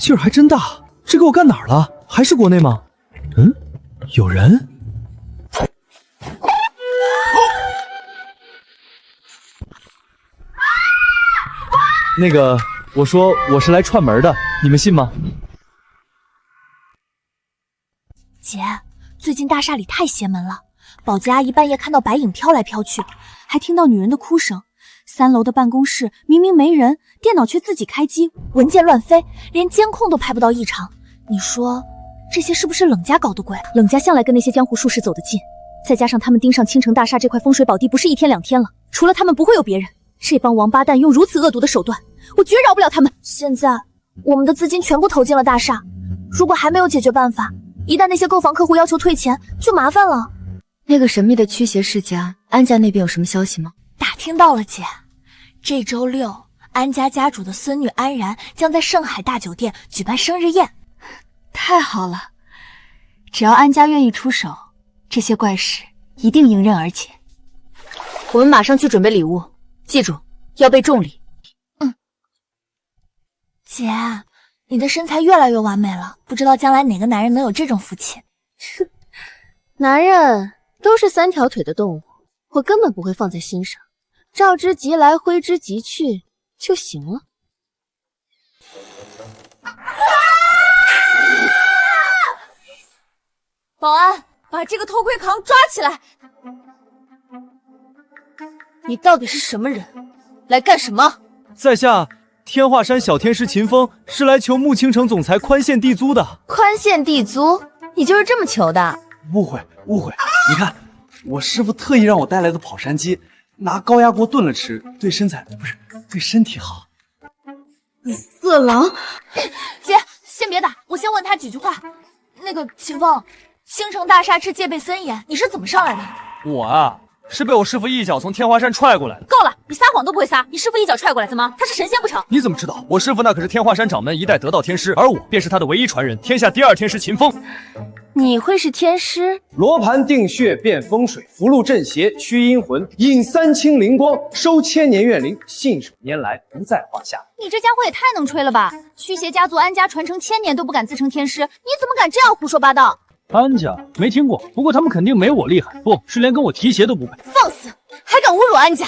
劲儿还真大，这给我干哪儿了？还是国内吗？嗯，有人。那个，我说我是来串门的，你们信吗？姐，最近大厦里太邪门了，保洁阿姨半夜看到白影飘来飘去，还听到女人的哭声。3楼的办公室明明没人，电脑却自己开机，文件乱飞，连监控都拍不到异常。你说这些是不是冷家搞的鬼？冷家向来跟那些江湖术士走得近，再加上他们盯上青城大厦这块风水宝地不是1天2天了，除了他们不会有别人。这帮王八蛋用如此恶毒的手段，我绝饶不了他们。现在我们的资金全部投进了大厦，如果还没有解决办法，一旦那些购房客户要求退钱，就麻烦了。那个神秘的驱邪世家安家那边有什么消息吗？打听到了，姐。这周6，安家家主的孙女安然将在盛海大酒店举办生日宴。太好了，只要安家愿意出手，这些怪事一定迎刃而解。我们马上去准备礼物，记住要备重礼。姐，你的身材越来越完美了，不知道将来哪个男人能有这种福气。男人都是3条腿的动物，我根本不会放在心上，召之即来，挥之即去就行了。保安，把这个偷窥狂抓起来！你到底是什么人？来干什么？在下天华山小天师秦风是来求穆青城总裁宽限地租的。宽限地租？你就是这么求的？误会，你看，我师傅特意让我带来的跑山鸡，拿高压锅炖了吃，对身材不是对身体好。色狼！姐，先别打，我先问他几句话。那个秦风，青城大厦是戒备森严，你是怎么上来的？我啊，是被我师傅一脚从天华山踹过来的。够了，你撒谎都不会撒，你师傅一脚踹过来，怎么？他是神仙不成？你怎么知道？我师傅那可是天华山掌门一代得道天师，而我便是他的唯一传人，天下第2天师秦风。你会是天师？罗盘定穴变风水，符箓镇邪驱阴魂，引3清灵光，收千年怨灵，信手拈来不在话下。你这家伙也太能吹了吧！驱邪家族安家传承1000年都不敢自称天师，你怎么敢这样胡说八道？安家没听过，不过他们肯定没我厉害，不是连跟我提鞋都不配。放肆！还敢侮辱安家！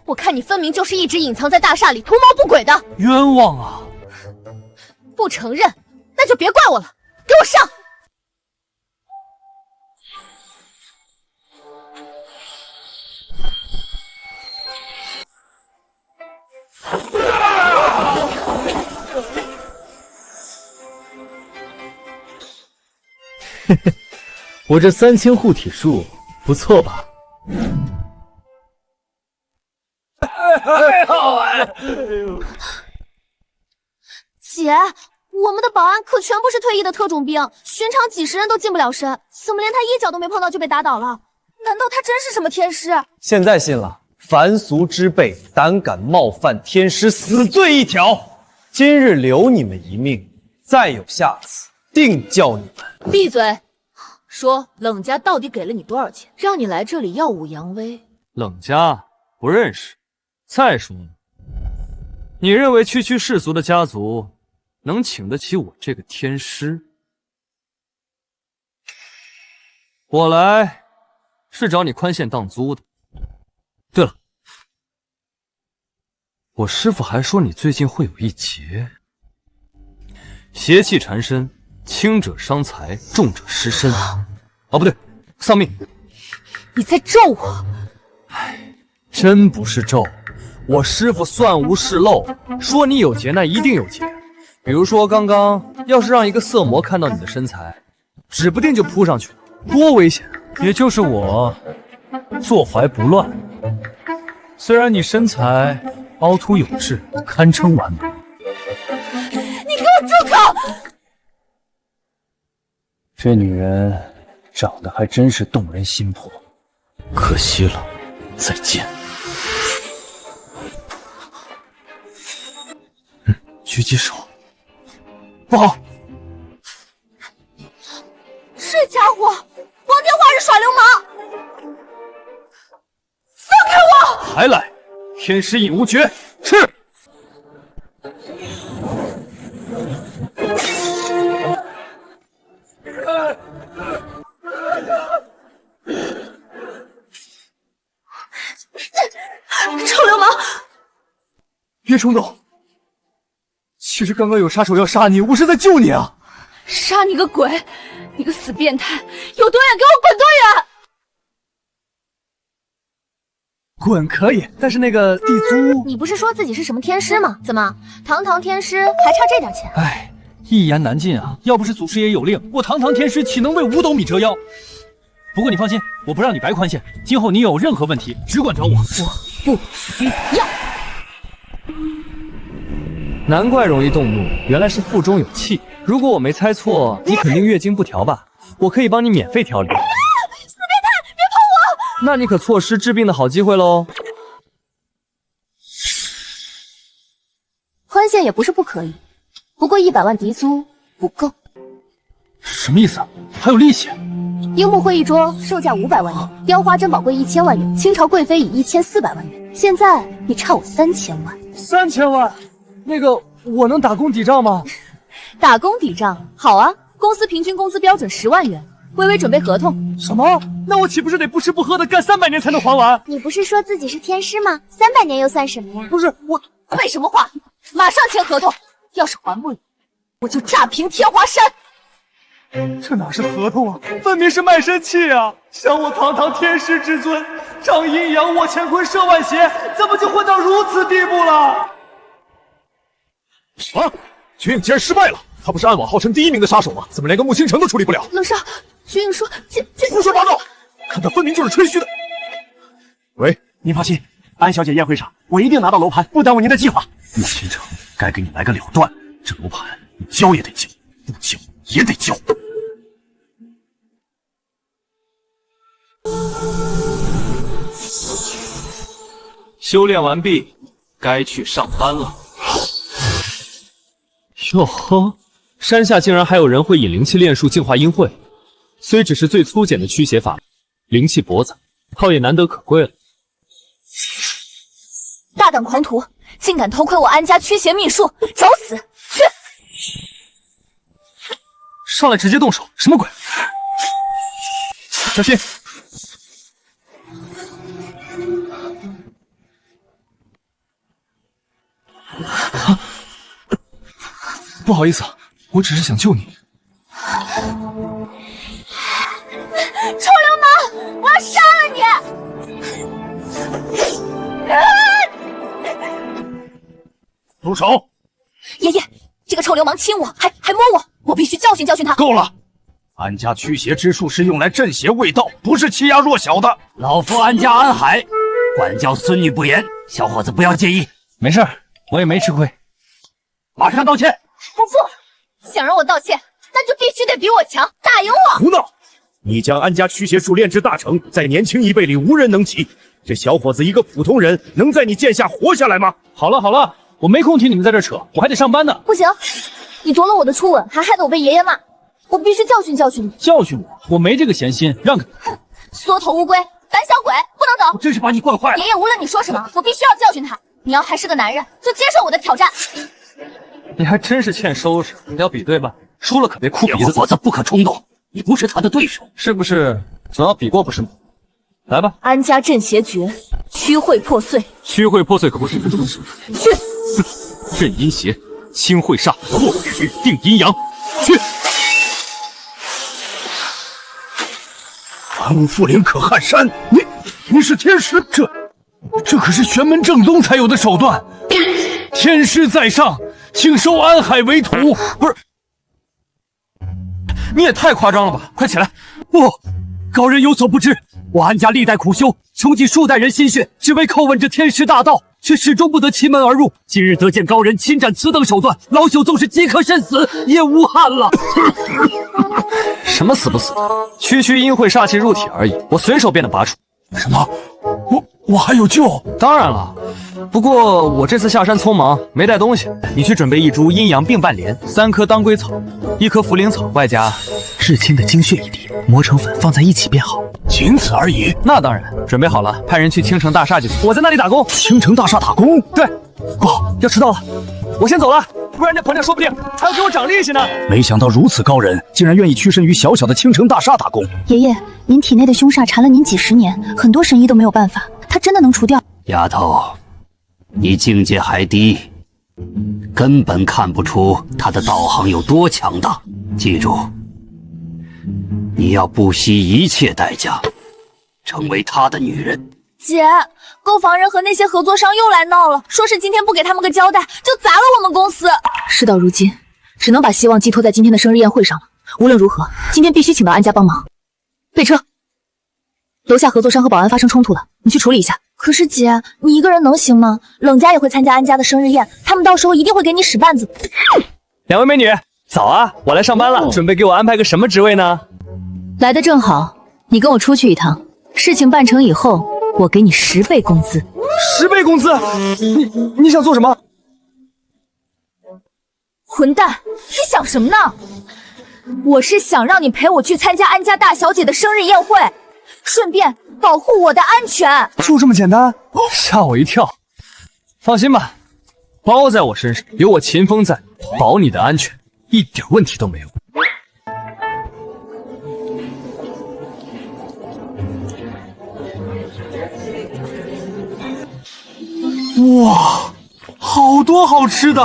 我看你分明就是一直隐藏在大厦里图谋不轨的。冤枉啊！不承认，那就别怪我了，给我上！我这3清护体术不错吧？姐，我们的保安可全部是退役的特种兵，寻常几十人都近不了身，怎么连他一脚都没碰到就被打倒了？难道他真是什么天师？现在信了，凡俗之辈，胆敢冒犯天师，死罪1条。今日留你们一命，再有下次，定叫你们闭嘴！说冷家到底给了你多少钱，让你来这里耀武扬威？冷家不认识。再说了，你认为区区世俗的家族能请得起我这个天师？我来是找你宽限当租的。对了，我师父还说你最近会有一劫，邪气缠身，轻者伤财，重者失身。哦，不对，丧命。你在咒我？真不是咒，我师父算无事漏，说你有劫那一定有劫。比如说刚刚要是让一个色魔看到你的身材，指不定就扑上去了，多危险！也就是我坐怀不乱，虽然你身材凹凸有致，堪称完美。你给我住口！这女人长得还真是动人心魄，可惜了，再见。狙击手，不好！这家伙光天化日耍流氓！放开我！还来！天师引无诀，吃！别冲动。其实刚刚有杀手要杀你，我是在救你啊！杀你个鬼！你个死变态！有多远给我滚多远！滚可以，但是那个地租……你不是说自己是什么天师吗？怎么，堂堂天师还差这点钱？哎，一言难尽啊！要不是祖师爷有令，我堂堂天师岂能为五斗米折腰？不过你放心，我不让你白宽限，今后你有任何问题，只管找我。我不需要。难怪容易动怒，原来是腹中有气。如果我没猜错，你肯定月经不调吧？我可以帮你免费调理。死变态，别碰我！那你可错失治病的好机会喽。宽限也不是不可以，不过100万敌租不够。什么意思？还有利息？樱木会议桌售价500万元，雕花珍宝柜1000万元，清朝贵妃以1400万元。现在你差我3000万。3000万？那个，我能打工抵账吗？打工抵账，好啊！公司平均工资标准10万元，微微准备合同。什么？那我岂不是得不吃不喝的干300年才能还完？你不是说自己是天师吗？300年又算什么呀？不是我，废什么话！马上签合同，要是还不了，我就炸平天华山！这哪是合同啊，分明是卖身契啊！想我堂堂天师之尊，掌阴阳，握乾坤，摄万邪，怎么就混到如此地步了？啊！绝影竟然失败了，他不是暗网号称第1名的杀手吗？怎么连个穆青城都处理不了？冷少，绝影说这胡说八道，看他分明就是吹嘘的。喂，您放心，安小姐宴会上，我一定拿到楼盘，不耽误您的计划。穆青城，该给你来个了断，这楼盘你交也得交，不交也得交。修炼完毕，该去上班了。哟呵，山下竟然还有人会引灵气炼术净化阴晦，虽只是最粗简的驱邪法，灵气薄杂，倒也难得可贵了。大胆狂徒，竟敢偷窥我安家驱邪秘术，找死！去！上来直接动手，什么鬼？小心！啊！不好意思，我只是想救你。臭流氓！我要杀了你！住手！爷爷，这个臭流氓亲我，还摸我，我必须教训教训他。够了！安家驱邪之术是用来镇邪卫道，不是欺压弱小的。老夫安家安海，管教孙女不严，小伙子不要介意。没事，我也没吃亏。马上道歉！不服！想让我道歉，那就必须得比我强，打赢我！胡闹！你将安家驱邪术炼至大成，在年轻一辈里无人能及。这小伙子一个普通人，能在你剑下活下来吗？好了好了，我没空听你们在这扯，我还得上班呢。不行，你夺了我的初吻，还害得我被爷爷骂，我必须教训教训你。教训我？我没这个闲心，让开！缩头乌龟，胆小鬼，不能走！我真是把你惯坏了。爷爷无论你说什么，我必须要教训他。你要还是个男人，就接受我的挑战。你还真是欠收拾，要比对吧？输了可别哭鼻子。伙子不可冲动，你不是他的对手。是不是？总要比过不是吗？来吧，安家镇邪诀，驱秽破碎。驱秽破碎可不是个重视。去！镇阴邪，清秽煞，破雨定阴阳。去！凡无复灵可撼山。你是天师？这可是玄门正宗才有的手段。天师在上，请收安海为徒。不是，你也太夸张了吧！快起来！不，高人有所不知，我安家历代苦修，穷尽数代人心血，只为叩问这天师大道，却始终不得其门而入。今日得见高人亲展此等手段，老朽纵是饥渴身死，也无憾了。什么死不死的，区区阴晦煞气入体而已，我随手便能拔除。什么？我还有救？当然了，不过我这次下山匆忙，没带东西。你去准备1株阴阳并半莲，3颗当归草，1颗茯苓草，外加至亲的精血一滴，磨成粉放在一起便好。仅此而已。那当然，准备好了，派人去青城大厦就行。我在那里打工。青城大厦打工？对，不好，要迟到了，我先走了，不然这棚家说不定还要给我涨利息呢。没想到如此高人，竟然愿意屈身于小小的青城大厦打工。爷爷，您体内的凶煞缠了您几十年，很多神医都没有办法，他真的能除掉？丫头，你境界还低，根本看不出他的道行有多强大。记住，你要不惜一切代价成为他的女人。姐，购房人和那些合作商又来闹了，说是今天不给他们个交代，就砸了我们公司。事到如今，只能把希望寄托在今天的生日宴会上了。无论如何，今天必须请到安家帮忙。备车，楼下合作商和保安发生冲突了，你去处理一下。可是姐，你一个人能行吗？冷家也会参加安家的生日宴，他们到时候一定会给你使绊子。两位美女，早啊！我来上班了，准备给我安排个什么职位呢？来的正好，你跟我出去一趟，事情办成以后，我给你10倍工资。10倍工资？你想做什么？混蛋，你想什么呢？我是想让你陪我去参加安家大小姐的生日宴会，顺便保护我的安全。就这么简单？吓我一跳。放心吧，包在我身上，有我秦风在，保你的安全，一点问题都没有。哇，好多好吃的！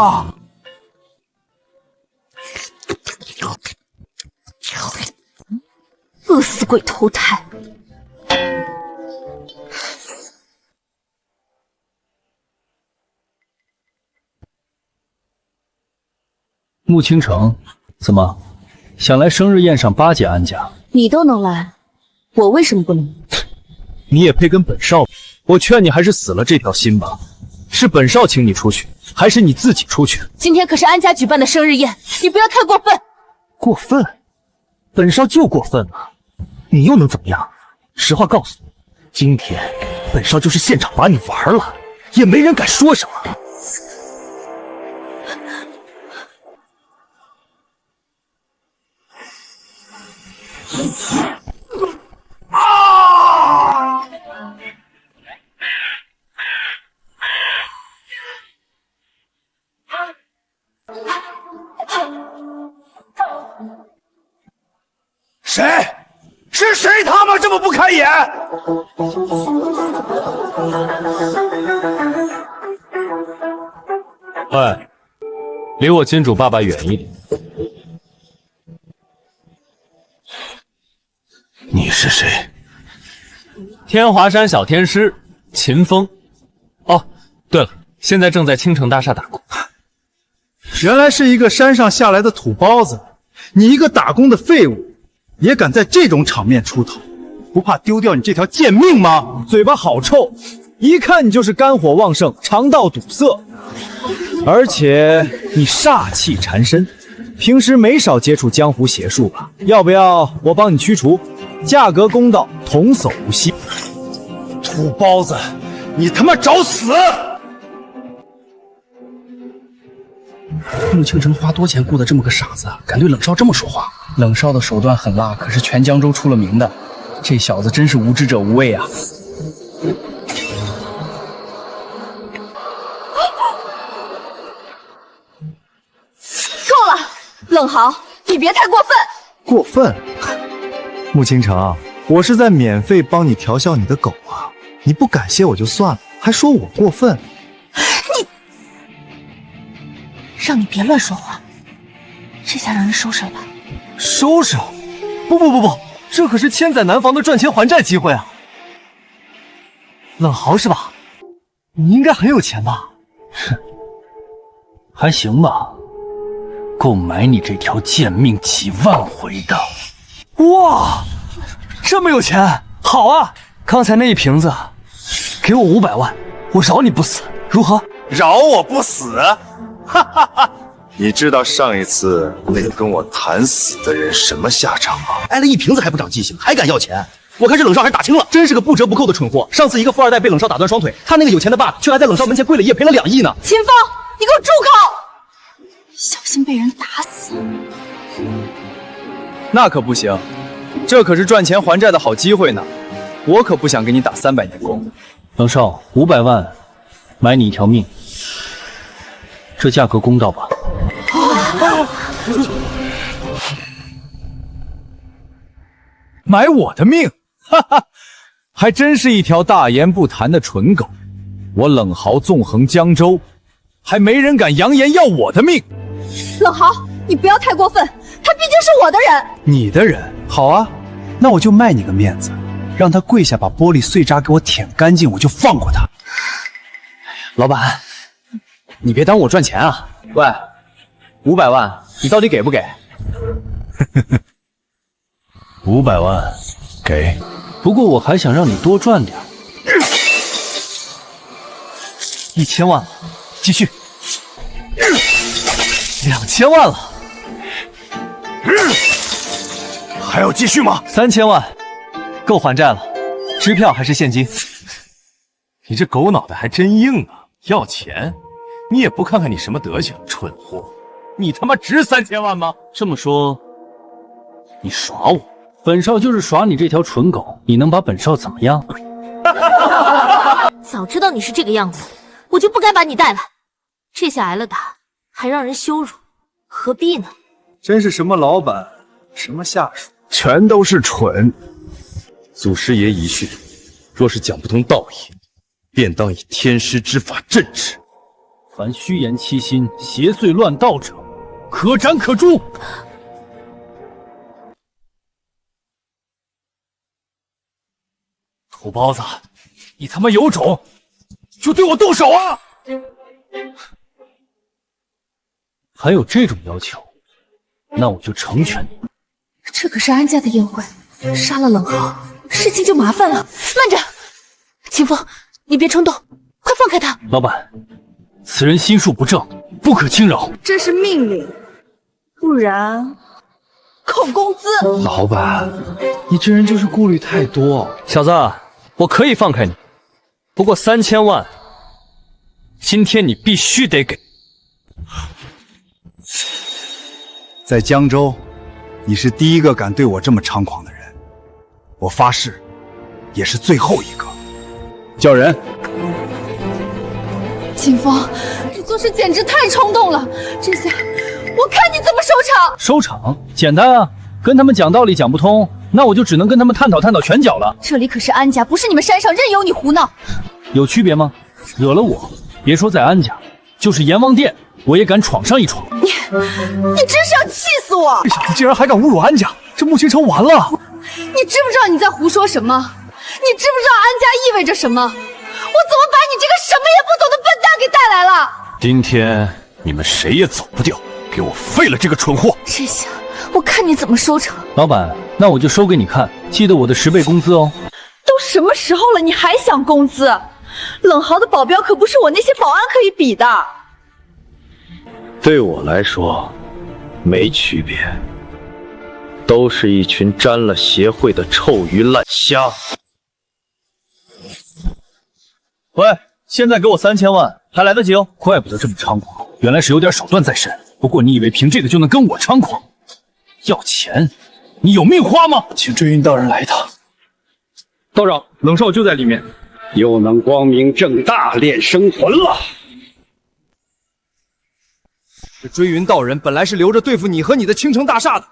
饿死鬼投胎！穆倾城，怎么想来生日宴上巴结安家？你都能来，我为什么不能？你也配跟本少比？我劝你还是死了这条心吧。是本少请你出去，还是你自己出去？今天可是安家举办的生日宴，你不要太过分。过分？本少就过分了，你又能怎么样？实话告诉你，今天本少就是现场把你玩了，也没人敢说什么。谁？是谁他妈这么不开眼？喂，离我金主爸爸远一点。你是谁？天华山小天师秦风。哦，对了，现在正在青城大厦打工。原来是一个山上下来的土包子，你一个打工的废物，也敢在这种场面出头，不怕丢掉你这条贱命吗？嘴巴好臭，一看你就是肝火旺盛，肠道堵塞，而且你煞气缠身，平时没少接触江湖邪术吧？要不要我帮你驱除？价格公道，童叟无欺。土包子，你他妈找死！穆倾城花多钱雇的这么个傻子，敢对冷少这么说话？冷少的手段狠辣，可是全江州出了名的。这小子真是无知者无畏啊！够了，冷豪，你别太过分！过分？穆倾城，我是在免费帮你调笑你的狗啊！你不感谢我就算了，还说我过分？让你别乱说话，这下让人收拾了吧？收拾？不，这可是千载难逢的赚钱还债机会啊！冷豪是吧？你应该很有钱吧？哼，还行吧，够买你这条贱命几万回的。哇，这么有钱，好啊！刚才那一瓶子，给我500万，我饶你不死，如何？饶我不死？哈哈哈！你知道上一次那个跟我谈死的人什么下场吗？挨了一瓶子还不长记性，还敢要钱？我看这冷少还是打轻了，真是个不折不扣的蠢货。上次一个富二代被冷少打断双腿，他那个有钱的爸却还在冷少门前跪了一夜，赔了2亿呢。秦风，你给我住口！小心被人打死。那可不行，这可是赚钱还债的好机会呢，我可不想给你打300年工。冷少，500万买你一条命，这价格公道吧？买我的命？哈哈，还真是一条大言不惭的蠢狗。我冷豪纵横江州，还没人敢扬言要我的命。冷豪，你不要太过分，他毕竟是我的人。你的人，好啊，那我就卖你个面子，让他跪下把玻璃碎渣给我舔干净，我就放过他。老板，你别耽误我赚钱啊！喂，500万，你到底给不给？500万，给。不过我还想让你多赚点。1000万了，继续。2000万了，还要继续吗？3000万，够还债了。支票还是现金？你这狗脑袋还真硬啊！要钱，你也不看看你什么德行，蠢货！你他妈值3000万吗？这么说，你耍我？本少就是耍你这条蠢狗，你能把本少怎么样？早知道你是这个样子，我就不该把你带来。这下挨了打，还让人羞辱，何必呢？真是什么老板，什么下属，全都是蠢。祖师爷遗训，若是讲不通道义，便当以天师之法镇之。凡虚言欺心、邪祟乱道者，可斩可诛。土包子，你他妈有种，就对我动手啊！还有这种要求，那我就成全你。这可是安家的宴会，杀了冷豪，事情就麻烦了。慢着，秦风，你别冲动，快放开他。老板，此人心术不正，不可轻饶。这是命令，不然扣工资。老板，你这人就是顾虑太多。小子，我可以放开你，不过3000万，今天你必须得给。在江州，你是第一个敢对我这么猖狂的人，我发誓，也是最后一个。叫人。秦风，你做事简直太冲动了，这下我看你怎么收场。收场简单啊，跟他们讲道理讲不通，那我就只能跟他们探讨探讨拳脚了。这里可是安家，不是你们山上任由你胡闹。有区别吗？惹了我，别说在安家，就是阎王殿，我也敢闯上一闯。你真是要气死我！这小子竟然还敢侮辱安家，这穆青城完了！你知不知道你在胡说什么？你知不知道安家意味着什么？我怎么把你这个什么也不懂的笨蛋给带来了？今天你们谁也走不掉，给我废了这个蠢货！这下我看你怎么收场。老板，那我就收给你看，记得我的10倍工资哦。都什么时候了，你还想工资？冷豪的保镖可不是我那些保安可以比的。对我来说，没区别，都是一群沾了邪秽的臭鱼烂虾。喂，现在给我3000万，还来得及哦。怪不得这么猖狂，原来是有点手段在身。不过你以为凭这个就能跟我猖狂？要钱，你有命花吗？请追云道人来一趟。道长，冷少就在里面。又能光明正大练生魂了。这追云道人本来是留着对付你和你的青城大厦的，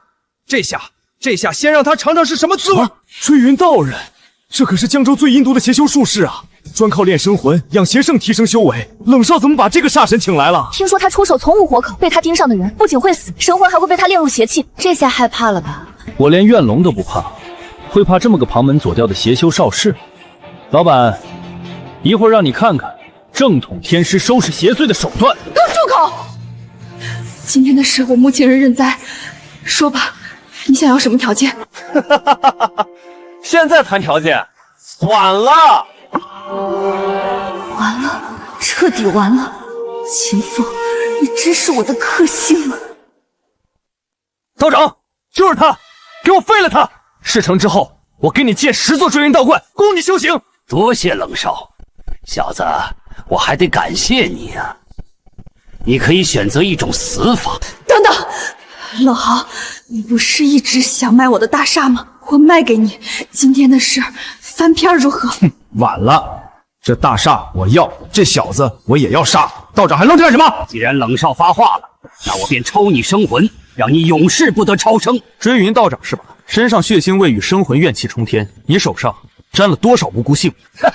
这下先让他尝尝是什么滋味。追云道人，这可是江州最阴毒的邪修术士啊，专靠练生魂养邪圣提升修为。冷少怎么把这个煞神请来了？听说他出手从无活口，被他盯上的人不仅会死，神魂还会被他炼入邪气。这下害怕了吧？我连怨龙都不怕，会怕这么个旁门左道的邪修少士？老板，一会儿让你看看正统天师收拾邪祟的手段。给我住口！今天的事我穆情人认栽。说吧，你想要什么条件？现在谈条件，晚了。完了，彻底完了。秦风，你真是我的克星了。道长，就是他，给我废了他！事成之后，我给你建10座追云道观，供你修行。多谢冷少，小子，我还得感谢你啊！你可以选择一种死法。等等，冷豪，你不是一直想卖我的大厦吗？我卖给你，今天的事翻篇如何？晚了，这大厦我要，这小子我也要杀。道长还愣着干什么？既然冷少发话了，那我便抽你生魂，让你永世不得超生。追云道长是吧？身上血腥味与生魂怨气冲天，你手上沾了多少无辜性命？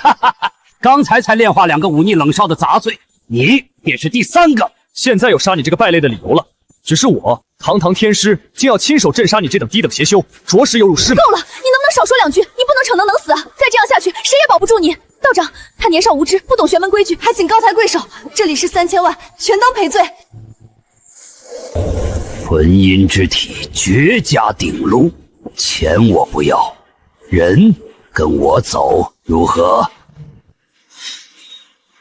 刚才炼化2个忤逆冷少的杂碎，你便是第3个。现在有杀你这个败类的理由了。只是我堂堂天师，竟要亲手镇杀你这等低等邪修，着实有辱师门。够了，你能不能少说2句？你不能逞能死啊！再这样下去，谁也保不住你。道长，他年少无知，不懂玄门规矩，还请高抬贵手。这里是3000万，全当赔罪。纯阴之体，绝佳顶路，钱我不要，人跟我走，如何？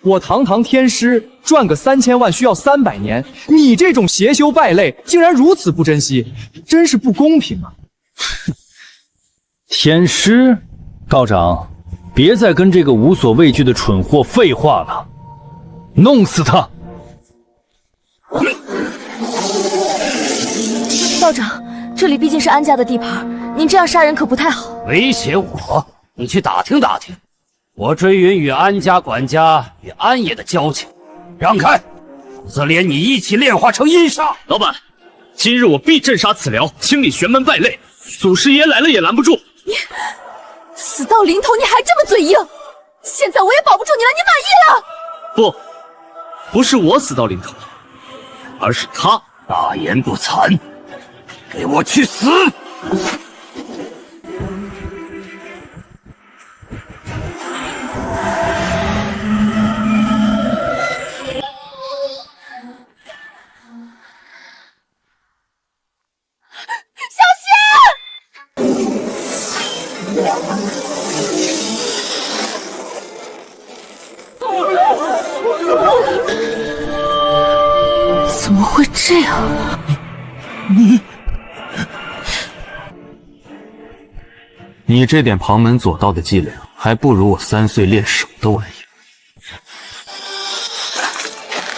我堂堂天师，赚个3000万需要300年，你这种邪修败类竟然如此不珍惜，真是不公平啊！天师，道长，别再跟这个无所畏惧的蠢货废话了，弄死他！道长，这里毕竟是安家的地盘，您这样杀人可不太好。威胁我？你去打听打听。我追云与安家管家与安野的交情，让开，否则连你一起炼化成阴煞。老板，今日我必镇杀此寮，清理玄门败类。祖师爷来了也拦不住。你死到临头，你还这么嘴硬，现在我也保不住你了，你满意了？不是我死到临头，而是他。大言不惭，给我去死！怎么会这样？你这点旁门左道的伎俩，还不如我3岁练手的玩意。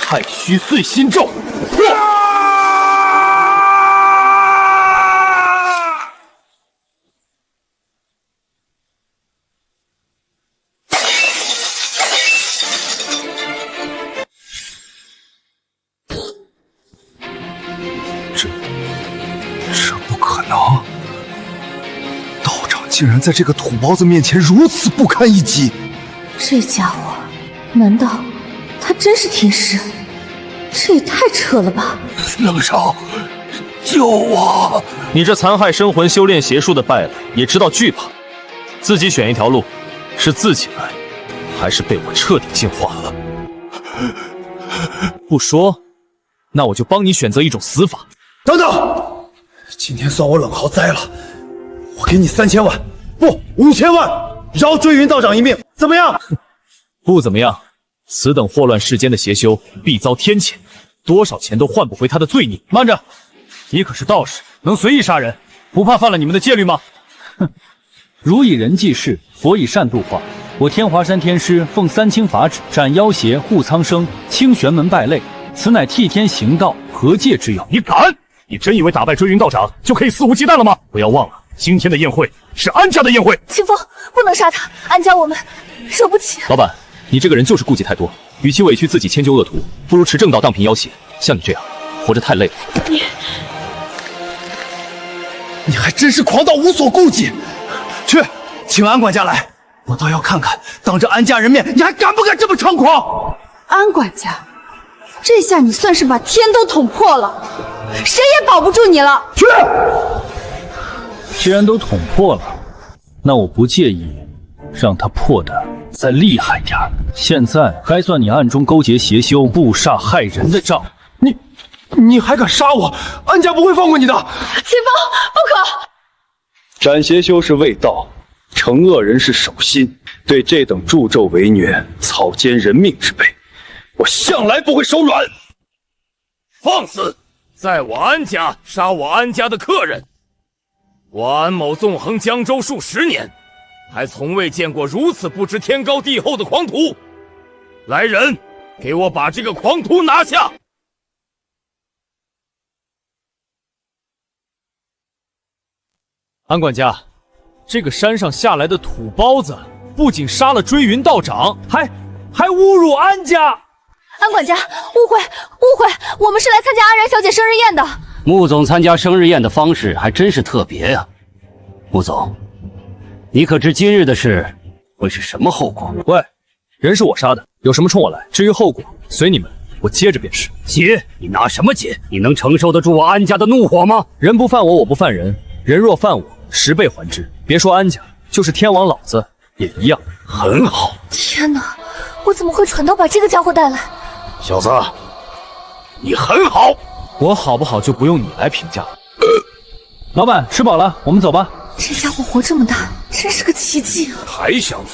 太虚碎心咒，这不可能！道长竟然在这个土包子面前如此不堪一击！这家伙，难道他真是天师？这也太扯了吧！冷少，救我！你这残害生魂、修炼邪术的败类，也知道惧怕，自己选一条路，是自己来，还是被我彻底净化了？不说，那我就帮你选择一种死法。等等，今天算我冷豪栽了，我给你3000万，不5000万，饶追云道长一命，怎么样？不怎么样。此等祸乱世间的邪修，必遭天谴，多少钱都换不回他的罪孽。慢着，你可是道士，能随意杀人，不怕犯了你们的戒律吗？哼，儒以仁济世，佛以善度化。我天华山天师奉3清法旨，斩妖邪，护苍生，清玄门败类，此乃替天行道，和界之有。你敢？你真以为打败追云道长就可以肆无忌惮了吗？不要忘了，今天的宴会是安家的宴会。清风，不能杀他，安家我们惹不起。老板，你这个人就是顾忌太多，与其委屈自己迁就恶徒，不如持正道荡平妖邪。像你这样活着太累了。你还真是狂到无所顾忌！去，请安管家来，我倒要看看，当着安家人面，你还敢不敢这么猖狂？安管家，这下你算是把天都捅破了，谁也保不住你了。去！既然都捅破了，那我不介意让他破的再厉害点儿。现在该算你暗中勾结邪修、布煞害人的账。你还敢杀我？安家不会放过你的！清风，不可！斩邪修是卫道，惩恶人是守心。对这等助纣为虐、草菅人命之辈，我向来不会手软。放肆！在我安家杀我安家的客人！我安某纵横江州数10年，还从未见过如此不知天高地厚的狂徒。来人，给我把这个狂徒拿下！安管家，这个山上下来的土包子，不仅杀了追云道长，还侮辱安家。安管家，误会，我们是来参加安然小姐生日宴的。穆总参加生日宴的方式还真是特别呀。穆总，你可知今日的事会是什么后果？喂，人是我杀的，有什么冲我来？至于后果，随你们，我接着便是。接？你拿什么接？你能承受得住我安家的怒火吗？人不犯我，我不犯人。人若犯我，10倍还之。别说安家，就是天王老子也一样。很好。天哪，我怎么会蠢到把这个家伙带来？小子，你很好。我好不好就不用你来评价了。老板，吃饱了，我们走吧。这家伙活这么大，真是个奇迹啊！还想走？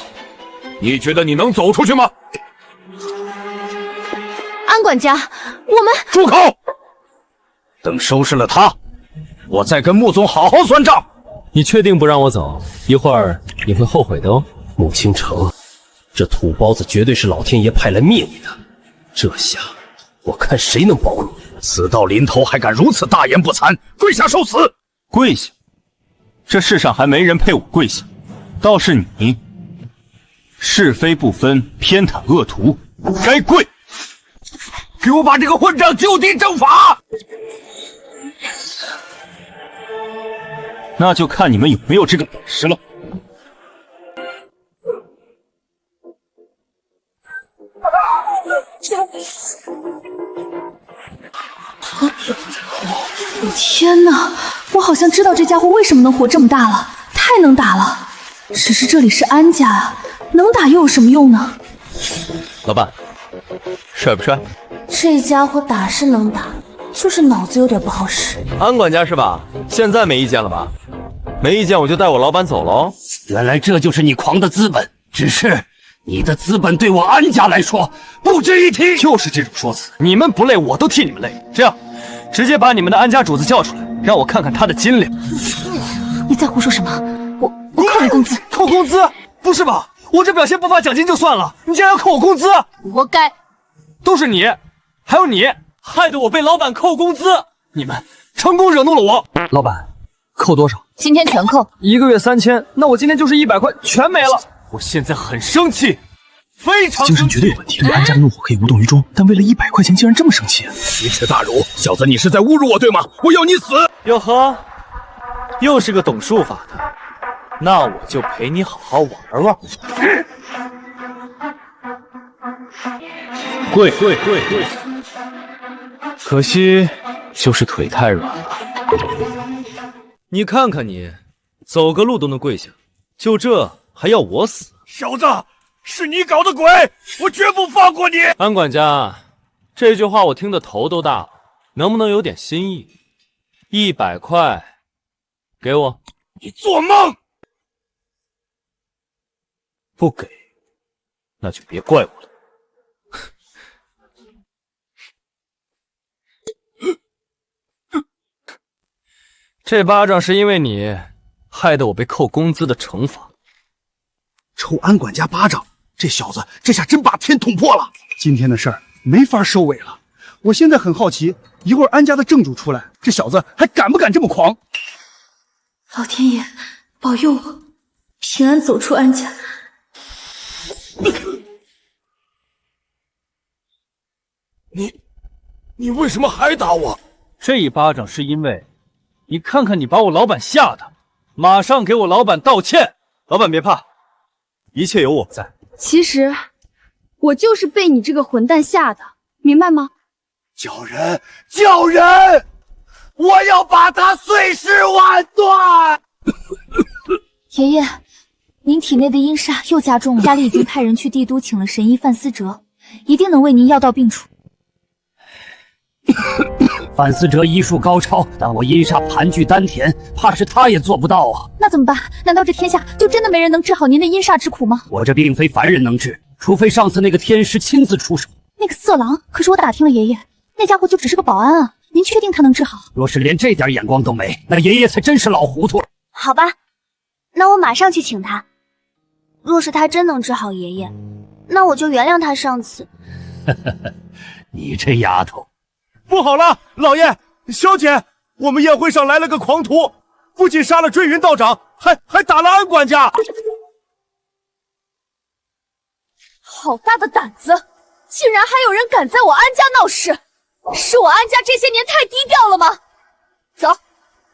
你觉得你能走出去吗？安管家，我们住口！等收拾了他，我再跟穆总好好算账。你确定不让我走？一会儿你会后悔的哦。穆倾城，这土包子绝对是老天爷派来灭你的，这下我看谁能保你。死到临头还敢如此大言不惭，跪下受死！跪下？这世上还没人配我跪下，倒是你，是非不分，偏袒恶徒，该跪！给我把这个混账就地正法！那就看你们有没有这个本事了。天哪，我好像知道这家伙为什么能活这么大了，太能打了。只是这里是安家啊，能打又有什么用呢？老板，帅不帅？这家伙打是能打，就是脑子有点不好使。安管家是吧？现在没意见了吧？没意见我就带我老板走喽。原来这就是你狂的资本，只是你的资本对我安家来说不值一提。就是这种说辞，你们不累，我都替你们累。这样，直接把你们的安家主子叫出来，让我看看他的斤两。你在胡说什么？我扣你工资。扣工资？不是吧？我这表现不发奖金就算了，你竟然要扣我工资！活该！都是你，还有你，害得我被老板扣工资。你们成功惹怒了我。老板，扣多少？今天全扣。1个月3000，那我今天就是100块，全没了。我现在很生气，非常精神绝对有问题。对安家的怒火可以无动于衷，但为了100块钱竟然这么生气。奇耻大辱！小子，你是在侮辱我对吗？我要你死！哟呵，又是个懂术法的，那我就陪你好好玩玩。跪！可惜就是腿太软了。你看看你，走个路都能跪下，就这还要我死？小子，是你搞的鬼，我绝不放过你！安管家，这句话我听得头都大了，能不能有点心意？100块，给我。你做梦！不给，那就别怪我了。这巴掌是因为你害得我被扣工资的惩罚。抽安管家巴掌，这小子这下真把天捅破了。今天的事儿没法收尾了。我现在很好奇，一会儿安家的正主出来，这小子还敢不敢这么狂？老天爷保佑我平安走出安家。你为什么还打我？这一巴掌是因为你看看你把我老板吓的，马上给我老板道歉。老板别怕，一切有我在。其实我就是被你这个混蛋吓的，明白吗？叫人！我要把他碎尸万段！爷爷，您体内的阴煞又加重了，家里已经派人去帝都请了神医范思哲，一定能为您药到病除。范思哲医术高超，但我阴煞盘踞丹田，怕是他也做不到啊。那怎么办？难道这天下就真的没人能治好您的阴煞之苦吗？我这并非凡人能治，除非上次那个天师亲自出手。那个色狼，可是我打听了爷爷，那家伙就只是个保安啊，您确定他能治好？若是连这点眼光都没，那爷爷才真是老糊涂了。好吧，那我马上去请他。若是他真能治好爷爷，那我就原谅他上次。你这丫头。不好了，老爷、小姐，我们宴会上来了个狂徒，不仅杀了追云道长，还打了安管家。好大的胆子，竟然还有人敢在我安家闹事！是我安家这些年太低调了吗？走，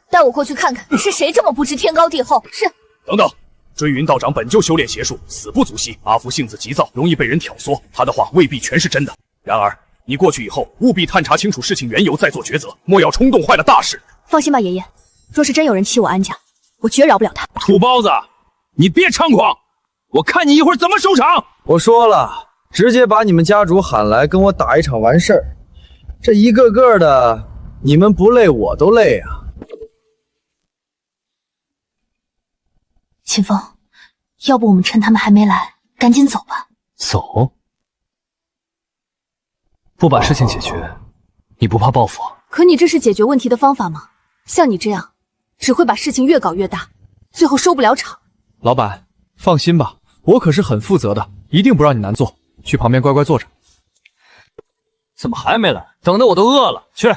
带我过去看看是谁这么不知天高地厚。是。等等，追云道长本就修炼邪术，死不足惜。阿福性子急躁，容易被人挑唆，他的话未必全是真的。然而，你过去以后，务必探查清楚事情缘由，再做抉择，莫要冲动坏了大事。放心吧，爷爷，若是真有人欺我安家，我绝饶不了他。土包子，你别猖狂，我看你一会儿怎么收场。我说了，直接把你们家主喊来跟我打一场完事儿。这一个个的，你们不累我都累啊。秦风，要不我们趁他们还没来，赶紧走吧。走？不把事情解决，你不怕报复？可你这是解决问题的方法吗？像你这样，只会把事情越搞越大，最后收不了场。老板，放心吧，我可是很负责的，一定不让你难做。去旁边乖乖坐着。怎么还没来？等得我都饿了。去，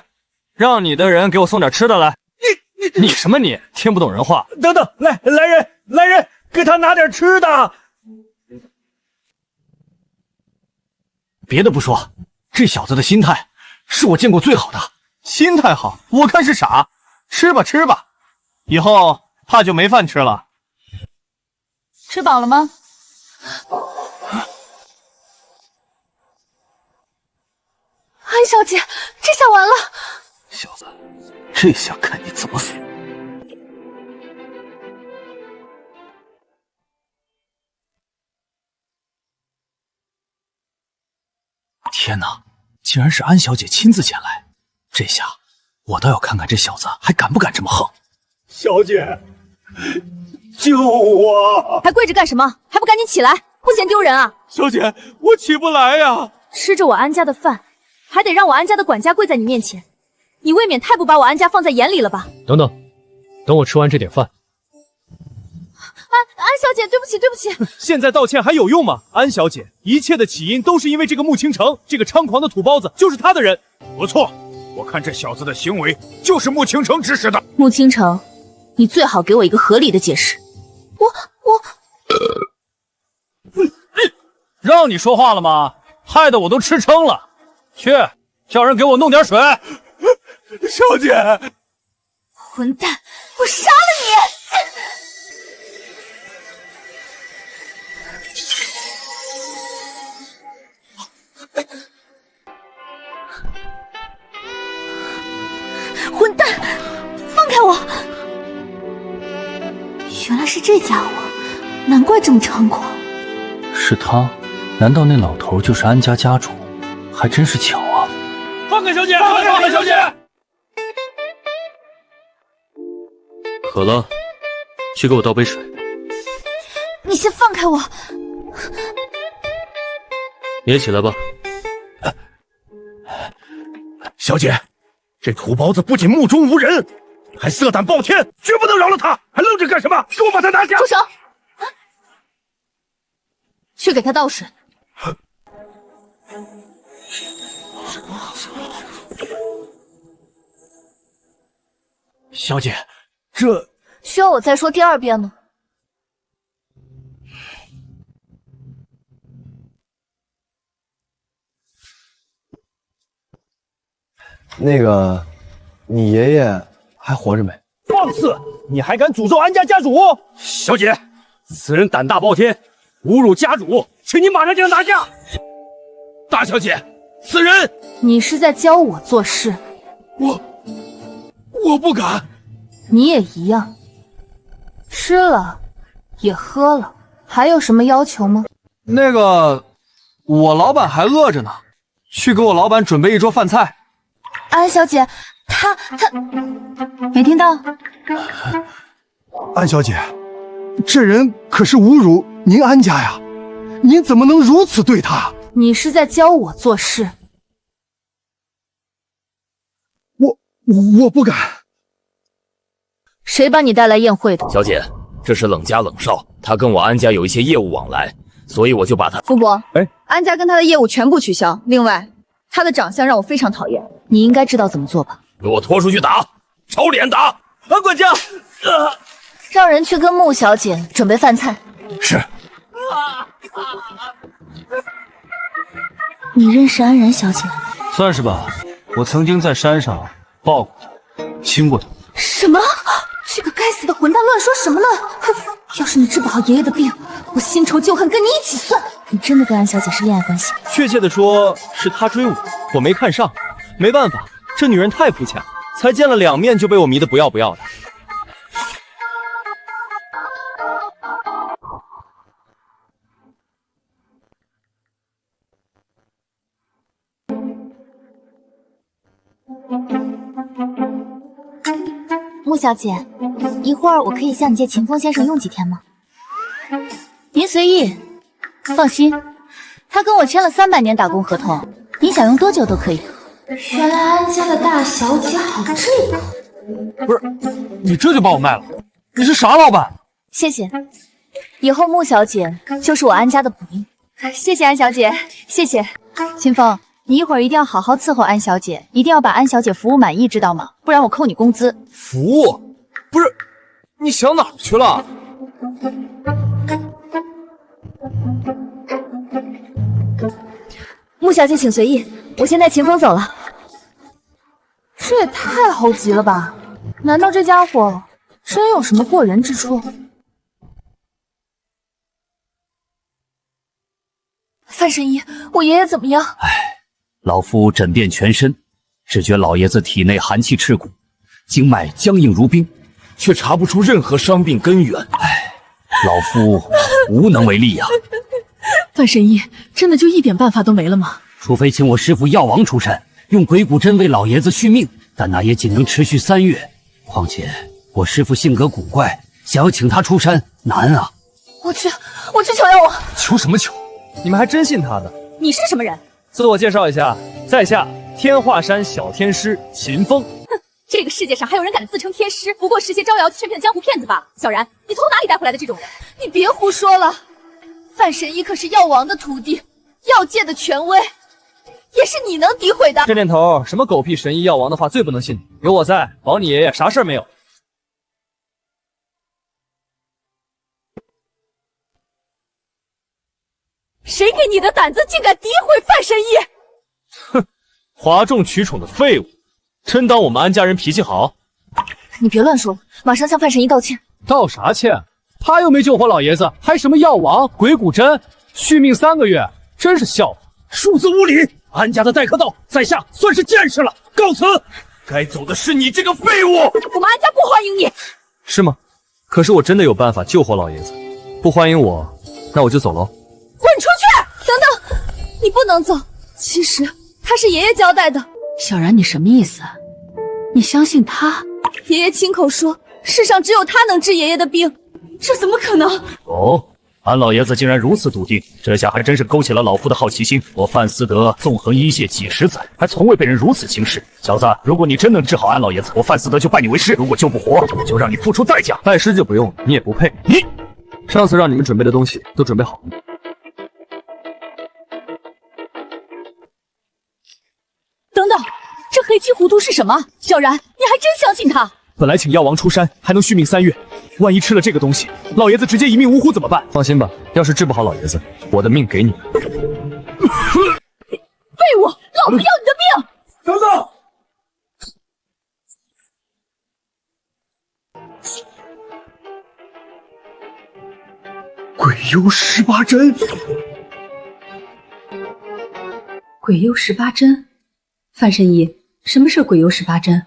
让你的人给我送点吃的来。你什么你？听不懂人话。等等，来人，给他拿点吃的。别的不说，这小子的心态是我见过最好的。心态好，我看是傻。吃吧，以后怕就没饭吃了。吃饱了吗？安小姐，这下完了。小子，这下看你怎么死。天哪，竟然是安小姐亲自前来，这下我倒要看看这小子还敢不敢这么横。小姐，救我！还跪着干什么？还不赶紧起来，不嫌丢人啊？小姐，我起不来呀。吃着我安家的饭，还得让我安家的管家跪在你面前，你未免太不把我安家放在眼里了吧？等等，等我吃完这点饭。安小姐，对不起。现在道歉还有用吗？安小姐，一切的起因都是因为这个穆倾城，这个猖狂的土包子就是他的人。不错，我看这小子的行为就是穆倾城指使的。穆倾城，你最好给我一个合理的解释。让你说话了吗？害得我都吃撑了。去，叫人给我弄点水。小姐，混蛋，我杀了你！混蛋，放开我！原来是这家伙，难怪这么猖狂。是他？难道那老头就是安家家主？还真是巧啊！放开小姐！放开小姐！渴了，去给我倒杯水。你先放开我！你也起来吧。小姐，这土包子不仅目中无人，还色胆包天，绝不能饶了他！还愣着干什么？给我把他拿下！住手！去给他倒水。小姐，这需要我再说第二遍吗？那个，你爷爷还活着没？放肆！你还敢诅咒安家家主？小姐，此人胆大包天，侮辱家主，请你马上将他拿下。大小姐，此人……你是在教我做事？我不敢。你也一样，吃了，也喝了，还有什么要求吗？那个，我老板还饿着呢，去给我老板准备一桌饭菜。安小姐，他没听到？安小姐，这人可是侮辱您安家呀！您怎么能如此对他？你是在教我做事？我不敢。谁把你带来宴会的？小姐，这是冷家冷少，他跟我安家有一些业务往来，所以我就把他……傅伯，安家跟他的业务全部取消。另外，他的长相让我非常讨厌。你应该知道怎么做吧？给我拖出去打，朝脸打！安管家，让人去跟穆小姐准备饭菜。是。你认识安然小姐？算是吧，我曾经在山上抱过她，亲过她。什么？这个该死的混蛋乱说什么呢？哼！要是你治不好爷爷的病，我新仇旧恨跟你一起算。你真的跟安小姐是恋爱关系？确切的说，是她追我没看上，没办法，这女人太肤浅，才见了2面就被我迷得不要不要的。穆小姐，一会儿我可以向你借秦风先生用几天吗？您随意，放心，他跟我签了300年打工合同，你想用多久都可以。原来安家的大小姐好这个。不是，你这就把我卖了？你是啥老板？谢谢，以后穆小姐就是我安家的仆役。谢谢安小姐，谢谢。秦风，你一会儿一定要好好伺候安小姐，一定要把安小姐服务满意，知道吗？不然我扣你工资。服务？不是，你想哪儿去了？穆小姐请随意，我先带秦风走了。这也太猴急了吧？难道这家伙真有什么过人之处？范神医，我爷爷怎么样？老夫诊遍全身，只觉老爷子体内寒气赤骨，经脉僵硬如冰，却查不出任何伤病根源。老夫无能为力呀。范神医，真的就一点办法都没了吗？除非请我师父药王出山，用鬼骨针为老爷子续命，但那也仅能持续3月。况且我师父性格古怪，想要请他出山难啊。我去求药王。求什么求？你们还真信他的？你是什么人？自我介绍一下，在下天华山小天师秦风。哼，这个世界上还有人敢自称天师，不过是些招摇劝骗的江湖骗子吧？小然，你从哪里带回来的这种人？你别胡说了，范神医可是药王的徒弟，药界的权威，也是你能诋毁的。这年头，什么狗屁神医药王的话最不能信。有我在，保你爷爷啥事儿没有。谁给你的胆子，竟敢诋毁范神医？哼，哗众取宠的废物，真当我们安家人脾气好？你别乱说，马上向范神医道歉。道啥歉？他又没救活老爷子，还什么药王、鬼骨针，续命3个月，真是笑话！数字无礼！安家的待客道，在下算是见识了，告辞。该走的是你这个废物！我们安家不欢迎你。是吗？可是我真的有办法救活老爷子，不欢迎我，那我就走喽。滚出去！等等，你不能走。其实他是爷爷交代的。小然，你什么意思？你相信他？爷爷亲口说，世上只有他能治爷爷的病，这怎么可能？哦，安老爷子竟然如此笃定，这下还真是勾起了老夫的好奇心。我范思德纵横一界几十载，还从未被人如此轻视。小子，如果你真能治好安老爷子，我范思德就拜你为师；如果救不活，我就让你付出代价。拜师就不用，你也不配。你上次让你们准备的东西都准备好了吗？等等，这黑漆糊涂是什么？小然，你还真相信他？本来请药王出山还能续命3月，万一吃了这个东西，老爷子直接一命呜呼怎么办？放心吧，要是治不好老爷子，我的命给你。废物，老子要你的命！等等！鬼幽18针，鬼幽18针。范神医，什么是鬼幽18针？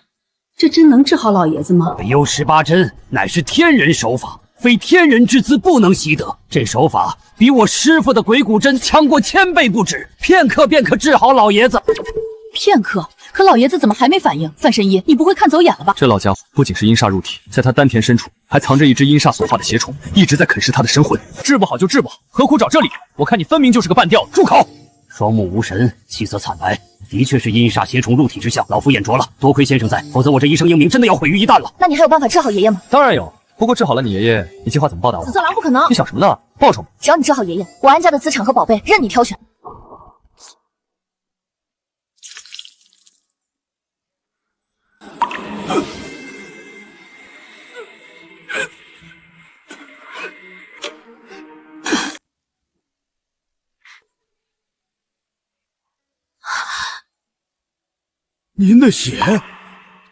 这针能治好老爷子吗？鬼幽18针乃是天人手法，非天人之资不能习得。这手法比我师父的鬼骨针强过1000倍不止，片刻便可治好老爷子。片刻？可老爷子怎么还没反应？范神医，你不会看走眼了吧？这老家伙不仅是阴煞入体，在他丹田深处还藏着一只阴煞所化的邪虫，一直在啃食他的神魂。治不好就治不好，何苦找这里？我看你分明就是个半吊子。住口！双目无神，气色惨白，的确是阴煞邪虫入体之象。老夫眼拙了，多亏先生在，否则我这一生英名真的要毁于一旦了。那你还有办法治好爷爷吗？当然有，不过治好了你爷爷，你计划怎么报答我？紫色狼不可能！你想什么呢？报酬吗？只要你治好爷爷，我安家的资产和宝贝任你挑选。您的血，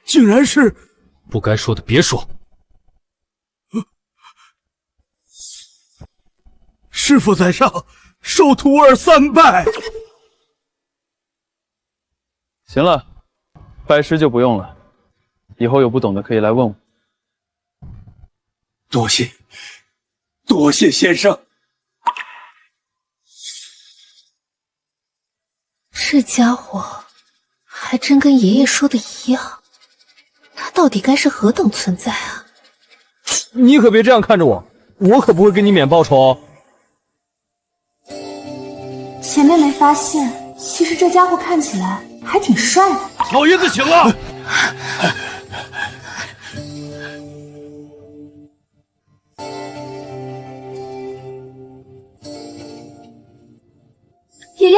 竟然是……不该说的别说，师傅在上，受徒儿3拜。行了，拜师就不用了，以后有不懂的可以来问我。多谢，多谢先生。这家伙还真跟爷爷说的一样，他到底该是何等存在啊？你可别这样看着我，我可不会跟你免报酬哦。前面没发现，其实这家伙看起来还挺帅的。老爷子请了。爷爷，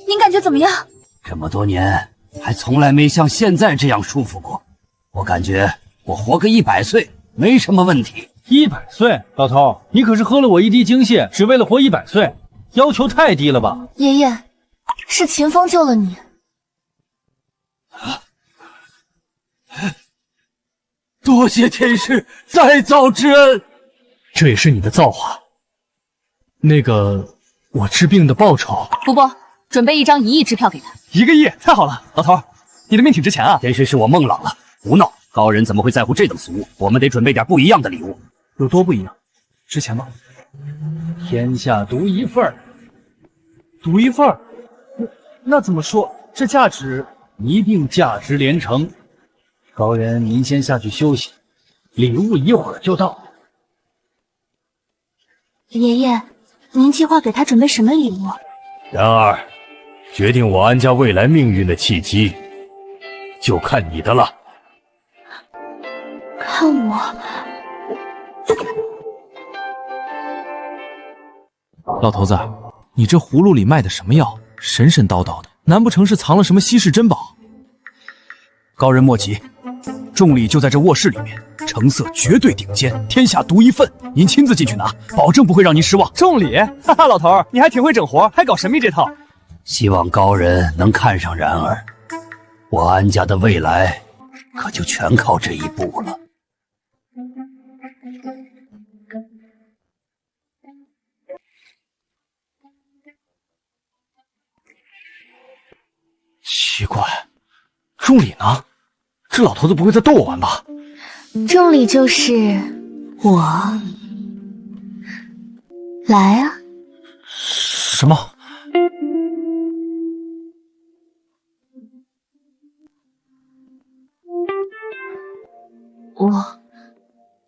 您感觉怎么样？这么多年，还从来没像现在这样舒服过。我感觉我活个100岁没什么问题。100岁，老头，你可是喝了我一滴精血，只为了活100岁，要求太低了吧？爷爷，是秦风救了你。多谢天师再造之恩。这也是你的造化。那个，我治病的报酬。福伯，准备1张1亿支票给他。1个亿，太好了，老头，你的命挺值钱啊！天师是我孟朗了，胡闹，高人怎么会在乎这等俗物？我们得准备点不一样的礼物。有多不一样？值钱吗？天下独一份儿，独一份儿，那怎么说？这价值一定价值连城。高人，您先下去休息，礼物一会儿就到。爷爷，您计划给他准备什么礼物？然而，决定我安家未来命运的契机，就看你的了。看我。老头子，你这葫芦里卖的什么药？神神叨叨的，难不成是藏了什么稀世珍宝？高人莫急，重礼就在这卧室里面，成色绝对顶尖，天下独一份。您亲自进去拿，保证不会让您失望。重礼，哈哈，老头，你还挺会整活，还搞神秘这套。希望高人能看上然儿，我安家的未来可就全靠这一步了。奇怪，重礼呢？这老头子不会在逗我玩吧？重礼就是我。来啊！什么？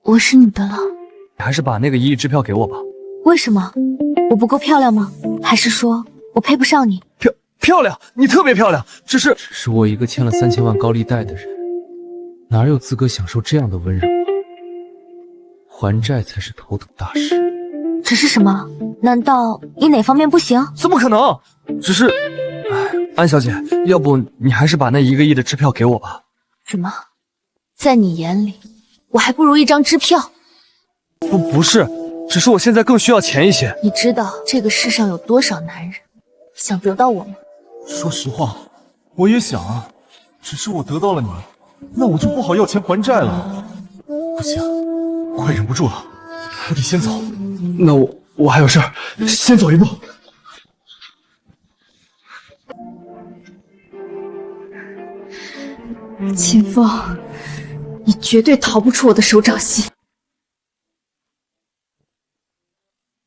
我是你的了。还是把那个1亿支票给我吧。为什么？我不够漂亮吗？还是说我配不上你？漂亮，你特别漂亮。只是我一个欠了3000万高利贷的人，哪有资格享受这样的温柔？还债才是头等大事。只是什么？难道你哪方面不行？怎么可能？只是，安小姐，要不你还是把那1个亿的支票给我吧。什么？在你眼里，我还不如一张支票？不是，只是我现在更需要钱一些。你知道这个世上有多少男人想得到我吗？说实话，我也想啊，只是我得到了你，那我就不好要钱还债了。不行，快忍不住了，我得先走。那我还有事儿，先走一步。秦风，你绝对逃不出我的手掌心。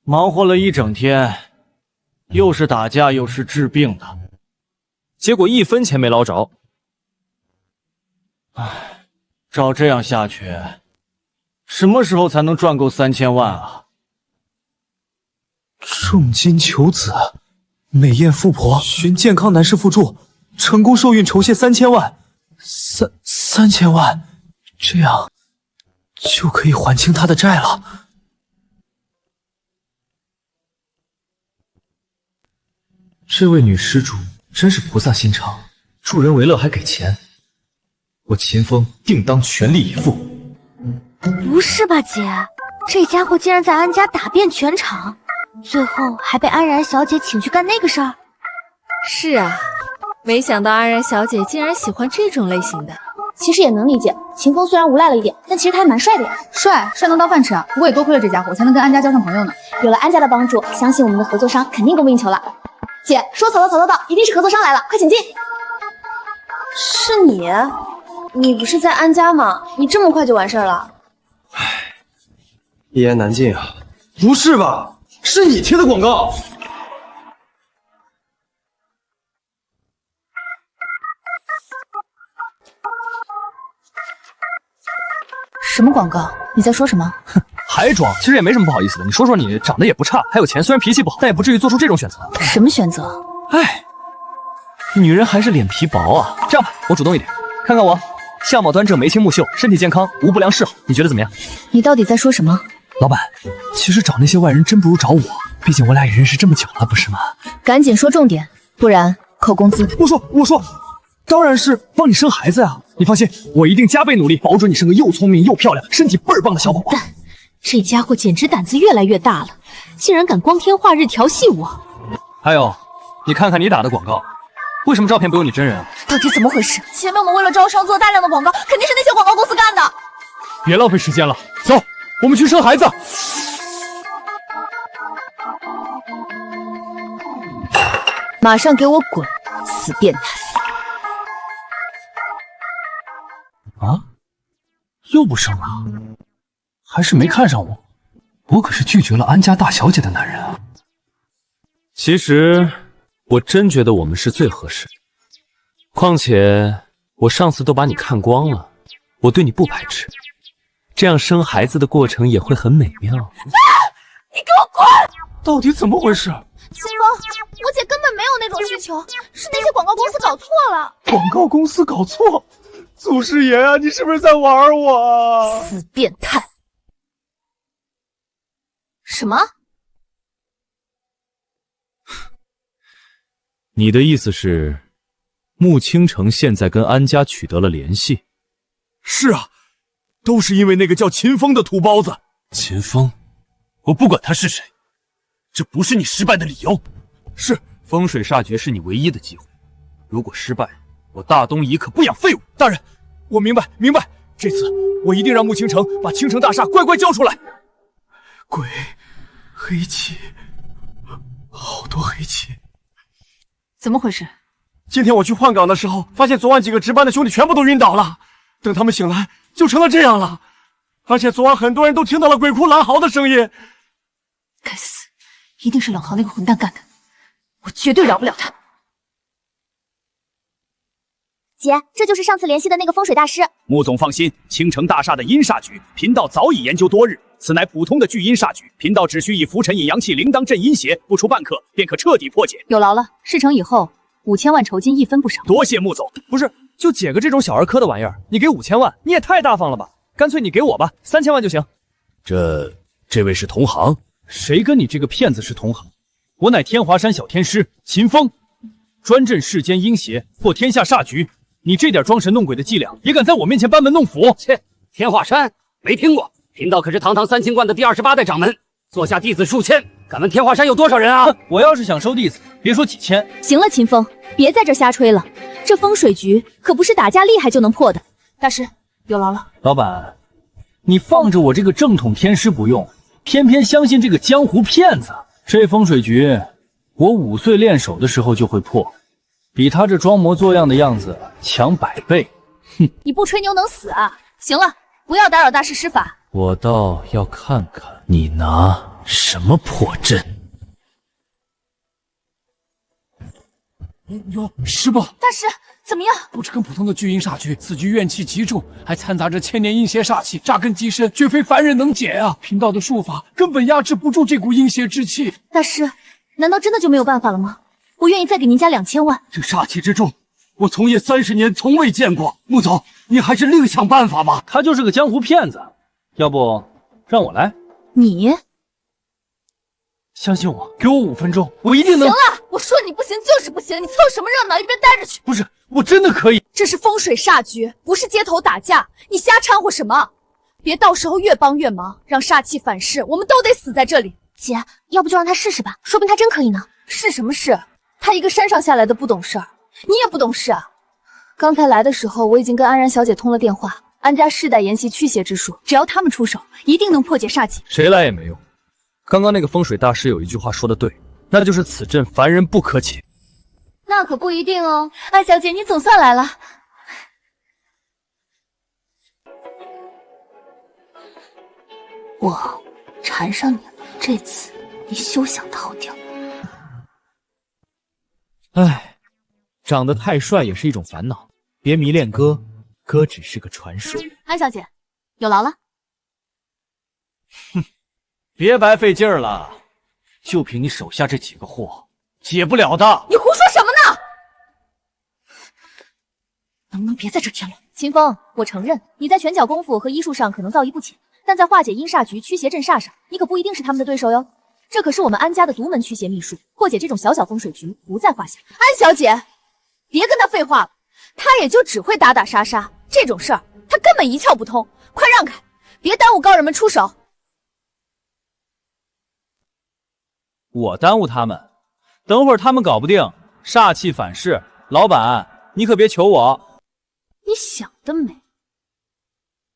忙活了一整天，又是打架又是治病的，结果1分钱没捞着。唉，照这样下去，什么时候才能赚够3000万啊？重金求子，美艳富婆，寻健康男士辅助，成功受孕酬谢3000万，3000万，这样就可以还清他的债了。这位女施主真是菩萨心肠，助人为乐还给钱，我秦风定当全力以赴。不是吧，姐？这家伙竟然在安家打遍全场，最后还被安然小姐请去干那个事儿。是啊，没想到安然小姐竟然喜欢这种类型的。其实也能理解。秦风虽然无赖了一点，但其实他还蛮帅的呀。帅能当饭吃啊，不过也多亏了这家伙，才能跟安家交上朋友呢。有了安家的帮助，相信我们的合作商肯定供不应求了。姐，说曹操到，一定是合作商来了，快请进。是你？你不是在安家吗？你这么快就完事儿了？唉，一言难尽啊。不是吧？是你贴的广告？什么广告？你在说什么？哼，还装？其实也没什么不好意思的。你说说你长得也不差，还有钱，虽然脾气不好，但也不至于做出这种选择。什么选择？唉，女人还是脸皮薄啊。这样吧，我主动一点，看看我，相貌端正，眉清目秀，身体健康，无不良嗜好，你觉得怎么样？你到底在说什么？老板，其实找那些外人真不如找我，毕竟我俩也认识这么久了，不是吗？赶紧说重点，不然扣工资。我说，当然是帮你生孩子呀！你放心，我一定加倍努力，保准你生个又聪明又漂亮、身体倍儿棒的小宝宝。蛋，这家伙简直胆子越来越大了，竟然敢光天化日调戏我！还有，你看看你打的广告，为什么照片不有你真人啊？到底怎么回事？前面我们为了招商做了大量的广告，肯定是那些广告公司干的。别浪费时间了，走，我们去生孩子。马上给我滚，死变态！啊，又不生了，还是没看上我？我可是拒绝了安家大小姐的男人啊！其实我真觉得我们是最合适，况且我上次都把你看光了，我对你不排斥，这样生孩子的过程也会很美妙。你给我滚！到底怎么回事？秦风，我姐根本没有那种需求，是那些广告公司搞错了。广告公司搞错？祖师爷啊，你是不是在玩我啊？死变态！什么？你的意思是，穆倾城现在跟安家取得了联系？是啊，都是因为那个叫秦风的土包子。秦风，我不管他是谁，这不是你失败的理由。是，风水煞诀是你唯一的机会，如果失败，我大东夷可不养废物。大人，我明白，这次我一定让穆倾城把倾城大厦乖乖交出来。鬼，黑气，好多黑气。怎么回事？今天我去换岗的时候，发现昨晚几个值班的兄弟全部都晕倒了，等他们醒来就成了这样了。而且昨晚很多人都听到了鬼哭狼嚎的声音。该死，一定是冷豪那个混蛋干的，我绝对饶不了他。姐，这就是上次联系的那个风水大师。穆总放心，倾城大厦的阴煞局，贫道早已研究多日，此乃普通的聚阴煞局，贫道只需以浮尘引阳气，铃铛镇阴邪，不出半刻，便可彻底破解。有劳了，事成以后5000万酬金一分不少。多谢穆总。不是，就姐个这种小儿科的玩意儿，你给5000万，你也太大方了吧？干脆你给我吧，3000万就行。这位是同行？谁跟你这个骗子是同行？我乃天华山小天师秦风，专镇世间阴邪，破天下煞局。你这点装神弄鬼的伎俩，也敢在我面前班门弄斧？切！天华山没听过，贫道可是堂堂三清观的第28代掌门，座下弟子数千，敢问天华山有多少人啊？我要是想收弟子，别说几千。行了，秦风，别在这瞎吹了，这风水局可不是打架厉害就能破的。大师，有劳了。老板，你放着我这个正统天师不用，偏偏相信这个江湖骗子。这风水局，我5岁练手的时候就会破。比他这装模作样的样子强100倍。哼！你不吹牛能死啊！行了，不要打扰大师施法。我倒要看看你拿什么破阵。哟，师伯，大师怎么样？不是跟普通的聚阴煞局，此局怨气极重，还掺杂着千年阴邪煞气，扎根极深，绝非凡人能解啊！贫道的术法根本压制不住这股阴邪之气。大师，难道真的就没有办法了吗？我愿意再给您加2000万。这煞气之重，我从业30年从未见过。穆总，你还是另想办法吧。他就是个江湖骗子，要不让我来？你相信我，给我5分钟，我一定能。行了，我说你不行就是不行，你凑什么热闹？一边待着去。不是，我真的可以。这是风水煞局，不是街头打架，你瞎掺和什么？别到时候越帮越忙，让煞气反噬，我们都得死在这里。姐，要不就让他试试吧，说不定他真可以呢。是什么事？他一个山上下来的不懂事儿，你也不懂事啊？刚才来的时候，我已经跟安然小姐通了电话。安家世代沿袭驱邪之术，只要他们出手，一定能破解煞气。谁来也没用。刚刚那个风水大师有一句话说的对，那就是此阵凡人不可解。那可不一定哦。安小姐，你总算来了。我缠上你了，这次你休想逃掉。唉，长得太帅也是一种烦恼。别迷恋哥，哥只是个传说。安小姐，有劳了。哼，别白费劲儿了，就凭你手下这几个货，解不了的。你胡说什么呢？能不能别在这添乱？秦风，我承认你在拳脚功夫和医术上可能造诣不浅，但在化解阴煞局、驱邪镇煞上，你可不一定是他们的对手哟。这可是我们安家的独门驱邪秘术，破解这种小小风水局不在话下。安小姐，别跟他废话了，他也就只会打打杀杀，这种事儿他根本一窍不通。快让开，别耽误高人们出手。我耽误他们，等会儿他们搞不定，煞气反噬。老板，你可别求我。你想得美。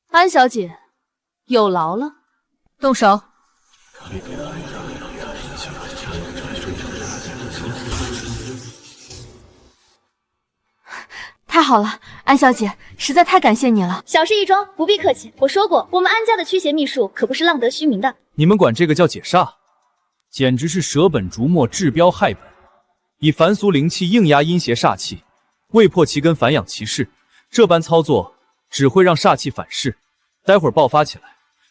安小姐，有劳了，动手。太好了，安小姐，实在太感谢你了。小事一桩，不必客气。我说过，我们安家的驱邪秘术可不是浪得虚名的。你们管这个叫解煞，简直是舍本逐末，治标害本，以凡俗灵气硬压阴邪煞气，未破其根，反养其势。这般操作只会让煞气反噬，待会儿爆发起来，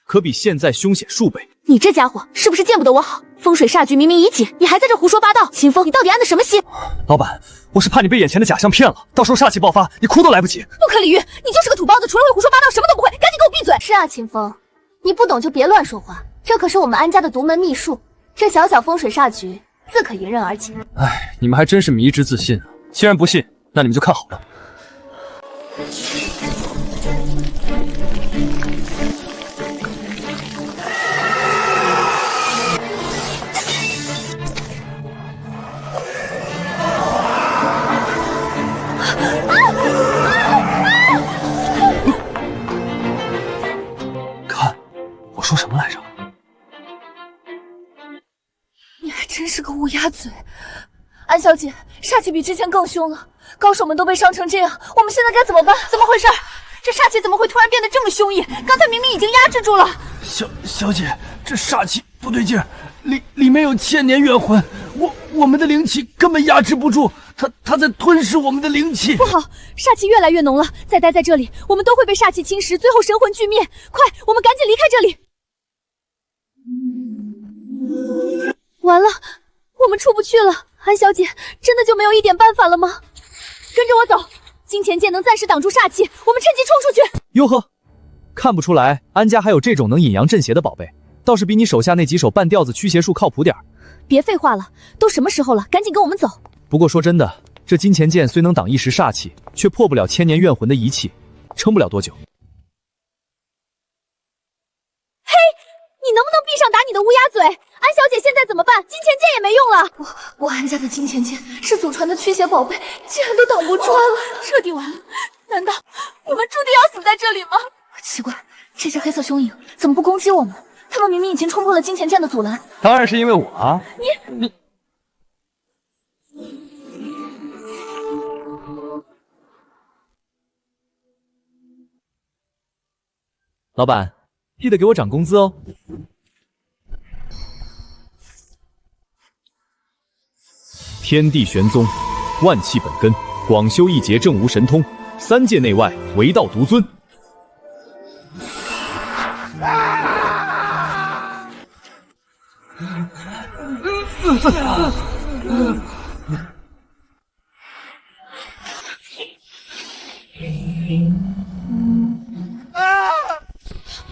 可比现在凶险数倍。你这家伙是不是见不得我好？风水煞局明明已解，你还在这胡说八道！秦风，你到底安的什么心？老板，我是怕你被眼前的假象骗了，到时候煞气爆发，你哭都来不及。不可理喻，你就是个土包子，除了会胡说八道，什么都不会，赶紧给我闭嘴！是啊，秦风，你不懂就别乱说话，这可是我们安家的独门秘术，这小小风水煞局自可迎刃而解。哎，你们还真是迷之自信啊！既然不信，那你们就看好了。看，我说什么来着？你还真是个乌鸦嘴。安小姐，煞气比之前更凶了，高手们都被伤成这样，我们现在该怎么办？怎么回事？这煞气怎么会突然变得这么凶硬？刚才明明已经压制住了。小姐，这煞气不对劲儿，里面有千年怨魂，我们的灵气根本压制不住，他在吞噬我们的灵气。不好，煞气越来越浓了，再待在这里，我们都会被煞气侵蚀，最后神魂俱灭。快，我们赶紧离开这里。完了，我们出不去了。安小姐，真的就没有一点办法了吗？跟着我走，金钱剑能暂时挡住煞气，我们趁机冲出去。哟呵，看不出来安家还有这种能引阳镇邪的宝贝，倒是比你手下那几手半吊子驱邪术靠谱点儿。别废话了，都什么时候了，赶紧跟我们走。不过说真的，这金钱剑虽能挡一时煞气，却破不了千年怨魂的遗气，撑不了多久。嘿，你能不能闭上打你的乌鸦嘴？安小姐现在怎么办？金钱剑也没用了。我安家的金钱剑是祖传的驱邪宝贝，竟然都挡不住了，彻底完了。难道我们注定要死在这里吗？奇怪，这些黑色凶影怎么不攻击我们？他们明明已经冲破了金钱剑的阻拦。当然是因为我啊！你。老板，记得给我涨工资哦。天地玄宗，万气本根，广修一劫，正无神通，三界内外唯道独尊。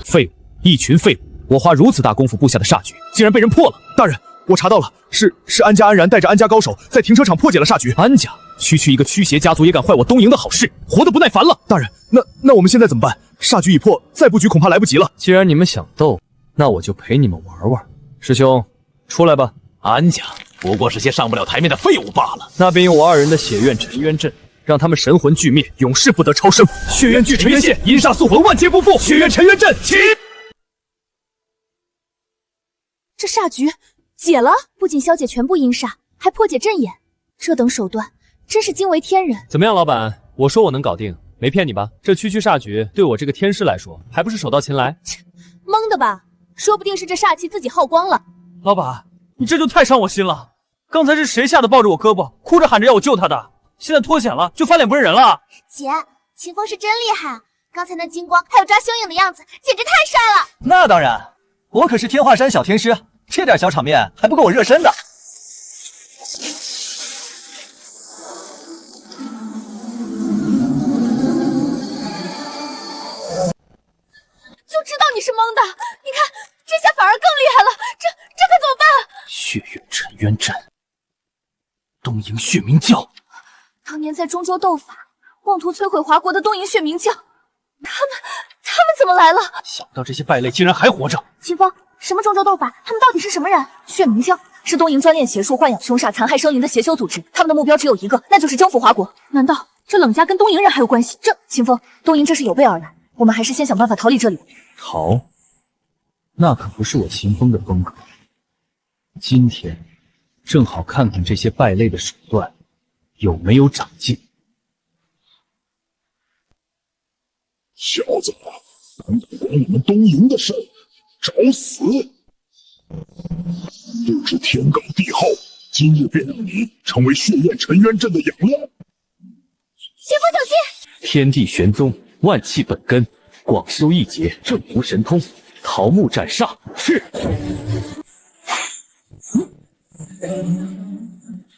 废物，一群废物！我花如此大功夫布下的煞局，竟然被人破了！大人，我查到了，是安家安然带着安家高手在停车场破解了煞局。安家区一个驱邪家族也敢坏我东营的好事，活得不耐烦了！大人，那我们现在怎么办？煞局已破，再布局恐怕来不及了。既然你们想斗，那我就陪你们玩玩。师兄，出来吧。安家不过是些上不了台面的废物罢了。那便用我二人的血怨沉冤阵，让他们神魂俱灭，永世不得超生。血渊聚尘渊线，阴煞宿魂，万劫不复。血渊尘渊阵起！这煞局解了，不仅消解全部阴煞，还破解阵眼，这等手段真是惊为天人。怎么样，老板？我说我能搞定，没骗你吧？这区煞局对我这个天师来说，还不是手到擒来？蒙的吧？说不定是这煞气自己耗光了。老板，你这就太伤我心了。刚才是谁吓得抱着我胳膊，哭着喊着要我救他的？现在脱险了，就翻脸不认人了。姐，秦风是真厉害，刚才那金光还有抓凶影的样子，简直太帅了。那当然，我可是天华山小天师，这点小场面还不够我热身的。就知道你是蒙的，你看这下反而更厉害了，这可怎么办？血渊尘渊阵，东瀛血冥教。当年在中州斗法，妄图摧毁华国的东瀛血冥教，他们怎么来了？想不到这些败类竟然还活着。秦风，什么中州斗法？他们到底是什么人？血冥教是东瀛专练邪术、豢养凶煞、残害生灵的邪修组织，他们的目标只有一个，那就是征服华国。难道这冷家跟东瀛人还有关系？秦风，东瀛这是有备而来，我们还是先想办法逃离这里。逃？那可不是我秦风的风格。今天正好看看这些败类的手段有没有长进。小子，敢管我们东瀛的事，找死！不知天高地厚，今日便让你成为血焰尘渊阵的养料。秦风小心！天地玄宗，万气本根，广修一劫，正无神通，桃木斩煞，是。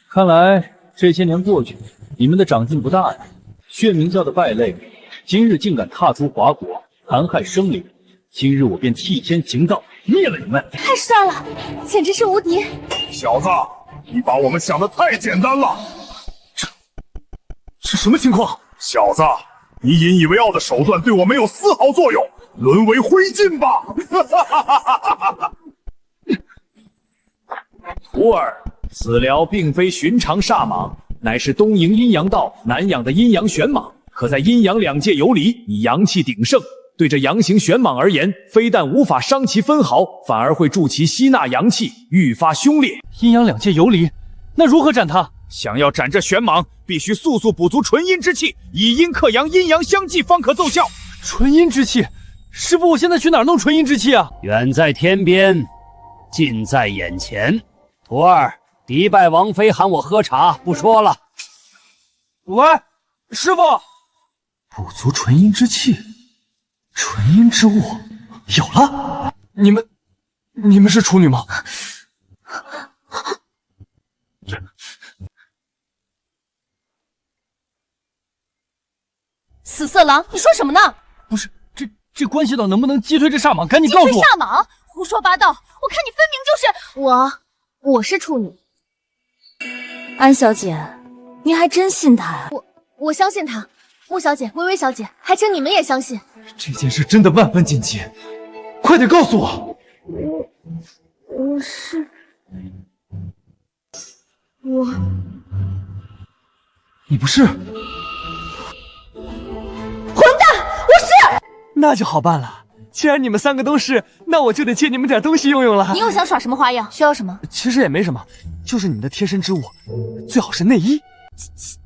看来这些年过去，你们的长进不大呀。血冥教的败类，今日竟敢踏出华国，残害生灵。今日我便替天行道，灭了你们！太帅了，简直是无敌！小子，你把我们想的太简单了。是什么情况？小子，你引以为傲的手段对我没有丝毫作用，沦为灰烬吧！徒儿，此疗并非寻常煞蟒，乃是东瀛阴阳道难养的阴阳玄蟒，可在阴阳两界游离，以阳气鼎盛。对这阳形玄蟒而言，非但无法伤其分毫，反而会助其吸纳阳气，愈发凶烈。阴阳两界游离，那如何斩它？想要斩这玄蟒，必须速速补足纯阴之气，以阴克阳，阴阳相济，方可奏效。纯阴之气，师傅，我现在去哪儿弄纯阴之气啊？远在天边，近在眼前。徒儿，迪拜王妃喊我喝茶，不说了。喂，师傅，补足纯阴之气，纯阴之物有了。你们是处女吗？死色狼，你说什么呢？不是，这关系到能不能击退这煞蟒，赶紧告诉我。击退煞蟒？胡说八道！我看你分明就是我是处女。安小姐，你还真信他呀？我相信他。穆小姐、微微小姐，还请你们也相信。这件事真的万分紧急，快点告诉我。你不是？混蛋！我是。那就好办了。既然你们三个都是，那我就得借你们点东西用用了。你又想耍什么花样？需要什么？其实也没什么，就是你们的贴身之物，最好是内衣。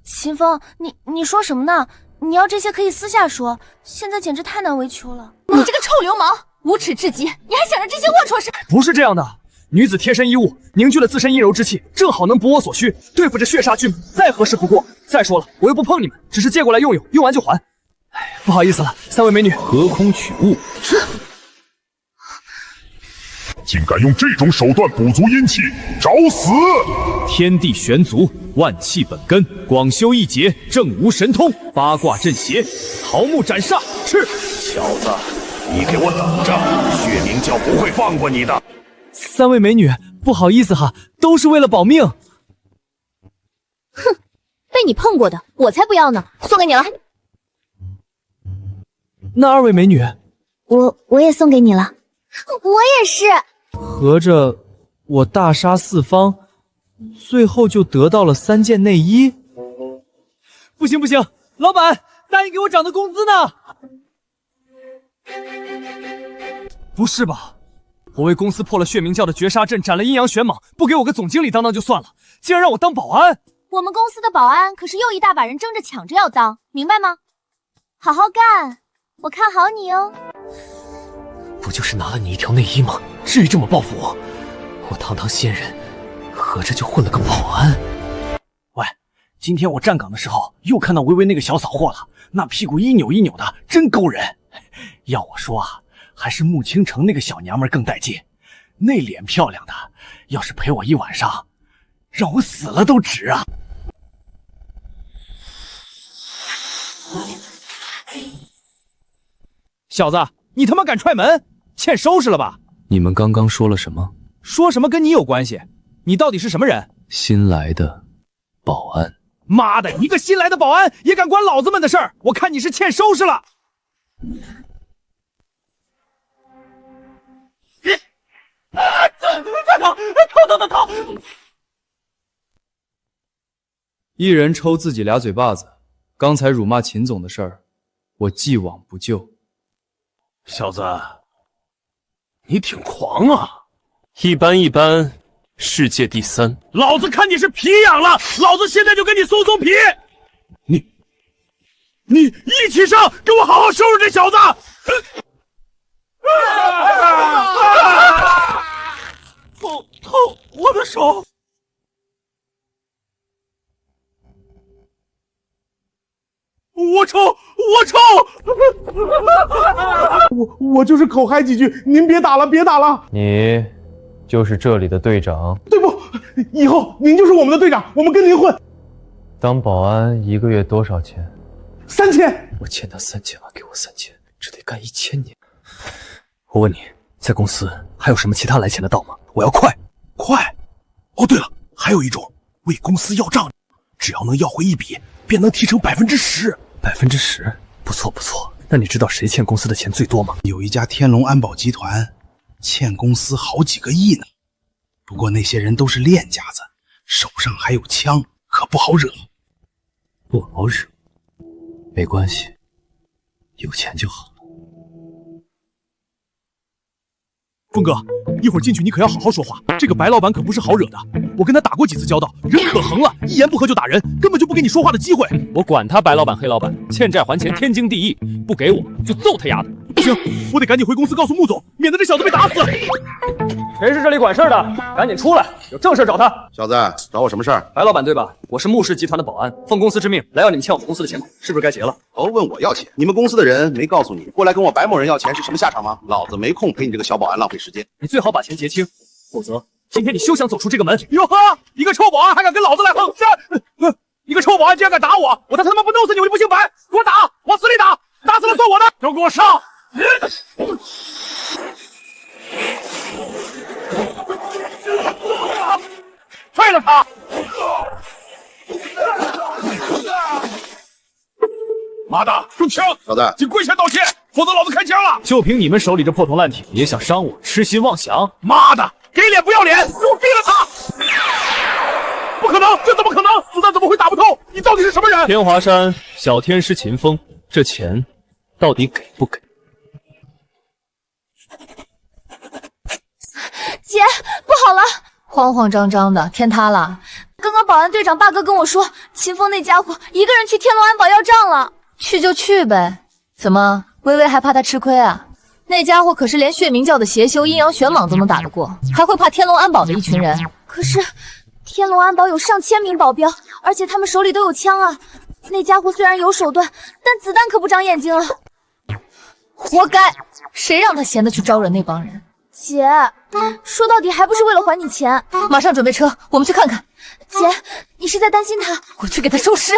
秦风，你说什么呢？你要这些可以私下说，现在简直太难为秋了。你这个臭流氓，无耻至极！你还想着这些龌龊事？不是这样的，女子贴身衣物凝聚了自身阴柔之气，正好能补我所需，对付这血煞巨蟒再合适不过。再说了，我又不碰你们，只是借过来用用，用完就还。不好意思了，三位美女，隔空取物，竟敢用这种手段补足阴气，找死！天地玄足，万气本根，广修一劫，正无神通，八卦阵邪，桃木斩煞，是。小子，你给我等着，血冥教不会放过你的。三位美女，不好意思哈，都是为了保命。哼，被你碰过的，我才不要呢，送给你了。那二位美女，我也送给你了，我也是。合着我大杀四方，最后就得到了3件内衣。不行不行，老板，答应给我涨的工资呢？不是吧？我为公司破了血冥教的绝杀阵，斩了阴阳玄蟒，不给我个总经理当当就算了，竟然让我当保安！我们公司的保安可是又一大把人争着抢着要当，明白吗？好好干，我看好你哦。不就是拿了你一条内衣吗？至于这么报复我？我堂堂仙人，合着就混了个保安。喂，今天我站岗的时候又看到微微那个小骚货了，那屁股一扭一扭的，真勾人。要我说啊，还是穆倾城那个小娘们更带劲，那脸漂亮的，要是陪我一晚上，让我死了都值啊！小子，你他妈敢踹门，欠收拾了吧？你们刚刚说了什么？说什么跟你有关系？你到底是什么人？新来的保安。妈的，一个新来的保安也敢管老子们的事儿，我看你是欠收拾了。逃！一人抽自己俩嘴巴子，刚才辱骂秦总的事儿，我既往不咎。小子，你挺狂啊！一般，世界第3。老子看你是皮痒了，老子现在就给你松松皮！你一起上，给我好好收拾这小子！痛！我的手！我抽！我就是口嗨几句，您别打了，别打了。你就是这里的队长？对不？以后您就是我们的队长，我们跟您混。当保安1个月多少钱？3000。我欠他3000万，给我3000，这得干1000年。我问你，在公司还有什么其他来钱的道吗？我要快！哦，对了，还有一种为公司要账，只要能要回一笔，便能提成10%。10%，不错。那你知道谁欠公司的钱最多吗？有一家天龙安保集团，欠公司好几个亿呢。不过那些人都是练家子，手上还有枪，可不好惹。不好惹，没关系，有钱就好了。峰哥，一会儿进去你可要好好说话，这个白老板可不是好惹的。我跟他打过几次交道，人可横了，一言不合就打人，根本就不给你说话的机会。我管他白老板黑老板，欠债还钱天经地义，不给我就揍他丫的！不行，我得赶紧回公司告诉穆总，免得这小子被打死。谁是这里管事的？赶紧出来，有正事找他。小子，找我什么事儿？白老板对吧？我是穆氏集团的保安，奉公司之命来要你们欠我们公司的钱款，是不是该结了？哦，问我要钱？你们公司的人没告诉你过来跟我白某人要钱是什么下场吗？老子没空陪你这个小保安浪费时间。你最好把钱结清，否则今天你休想走出这个门。哟呵，一个臭保安还敢跟老子来横这一个臭保安竟然敢打我，我他妈不弄死你我就不姓白！给我打，往死里打，打死了算我的！都给我上！废了他！妈的，用枪！小子，请跪下道歉，否则老子开枪了！就凭你们手里这破铜烂铁，也想伤我，痴心妄想！妈的，给脸不要脸，给我毙了他！不可能，这怎么可能？子弹怎么会打不透？你到底是什么人？天华山小天师秦风，这钱到底给不给？姐，不好了！慌慌张张的，天塌了！刚刚保安队长大哥跟我说，秦风那家伙一个人去天龙安保要账了。去就去呗，怎么微微还怕他吃亏啊？那家伙可是连血冥教的邪修阴阳玄蟒都能打得过，还会怕天龙安保的一群人？可是天龙安保有上千名保镖，而且他们手里都有枪啊！那家伙虽然有手段，但子弹可不长眼睛啊！活该！谁让他闲得去招惹那帮人？姐，说到底还不是为了还你钱。马上准备车，我们去看看。姐，你是在担心他？我去给他收尸。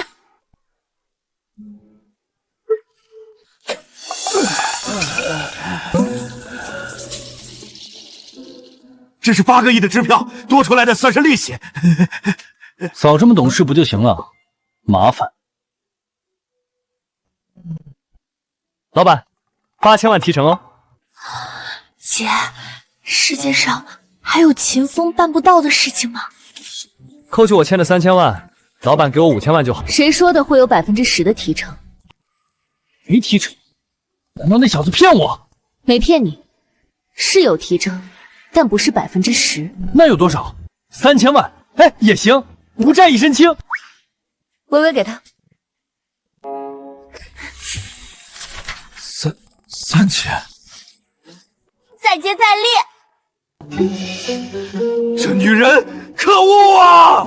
这是8个亿的支票，多出来的算是利息。早这么懂事不就行了？麻烦。老板，8000万提成哦。姐，世界上还有秦风办不到的事情吗？扣去我欠的3000万，老板给我5000万就好。谁说的会有10%的提成？没提成？难道那小子骗我？没骗你，是有提成，但不是10%。那有多少？3000万？哎，也行，不占一身轻。微微给他。3000。再接再厉。这女人可恶啊！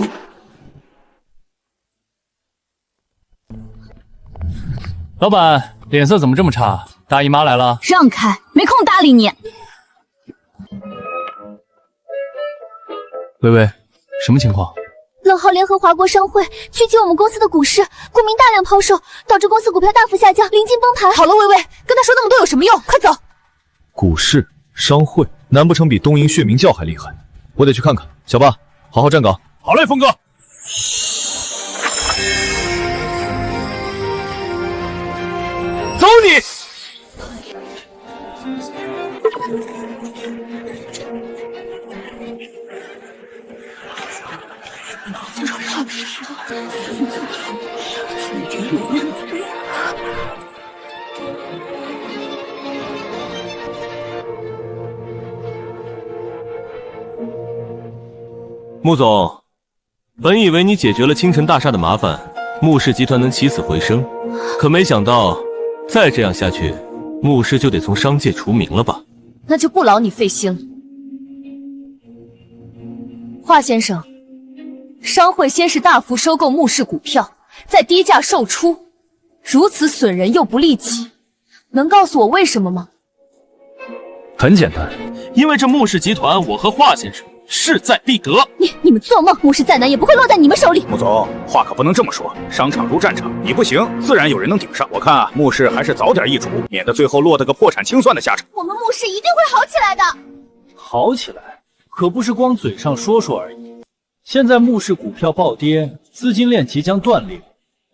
老板脸色怎么这么差？大姨妈来了？让开，没空搭理你。微微，什么情况？冷浩联合华国商会狙击我们公司的股市，股民大量抛售，导致公司股票大幅下降，临近崩盘。好了，微微，跟他说那么多有什么用？快走！股市商会，难不成比东瀛血明教还厉害？我得去看看。小八，好好站岗。好嘞，峰哥。走你！穆总，本以为你解决了青城大厦的麻烦，穆氏集团能起死回生，可没想到再这样下去，穆氏就得从商界除名了吧？那就不劳你费心了。华先生，商会先是大幅收购穆氏股票，再低价售出，如此损人又不利己，能告诉我为什么吗？很简单，因为这穆氏集团，我和华先生势在必得。你们做梦，穆氏再难也不会落在你们手里。穆总，话可不能这么说，商场如战场，你不行，自然有人能顶上。我看啊，穆氏还是早点易主，免得最后落得个破产清算的下场。我们穆氏一定会好起来的。好起来，可不是光嘴上说说而已。现在穆氏股票暴跌，资金链即将断裂，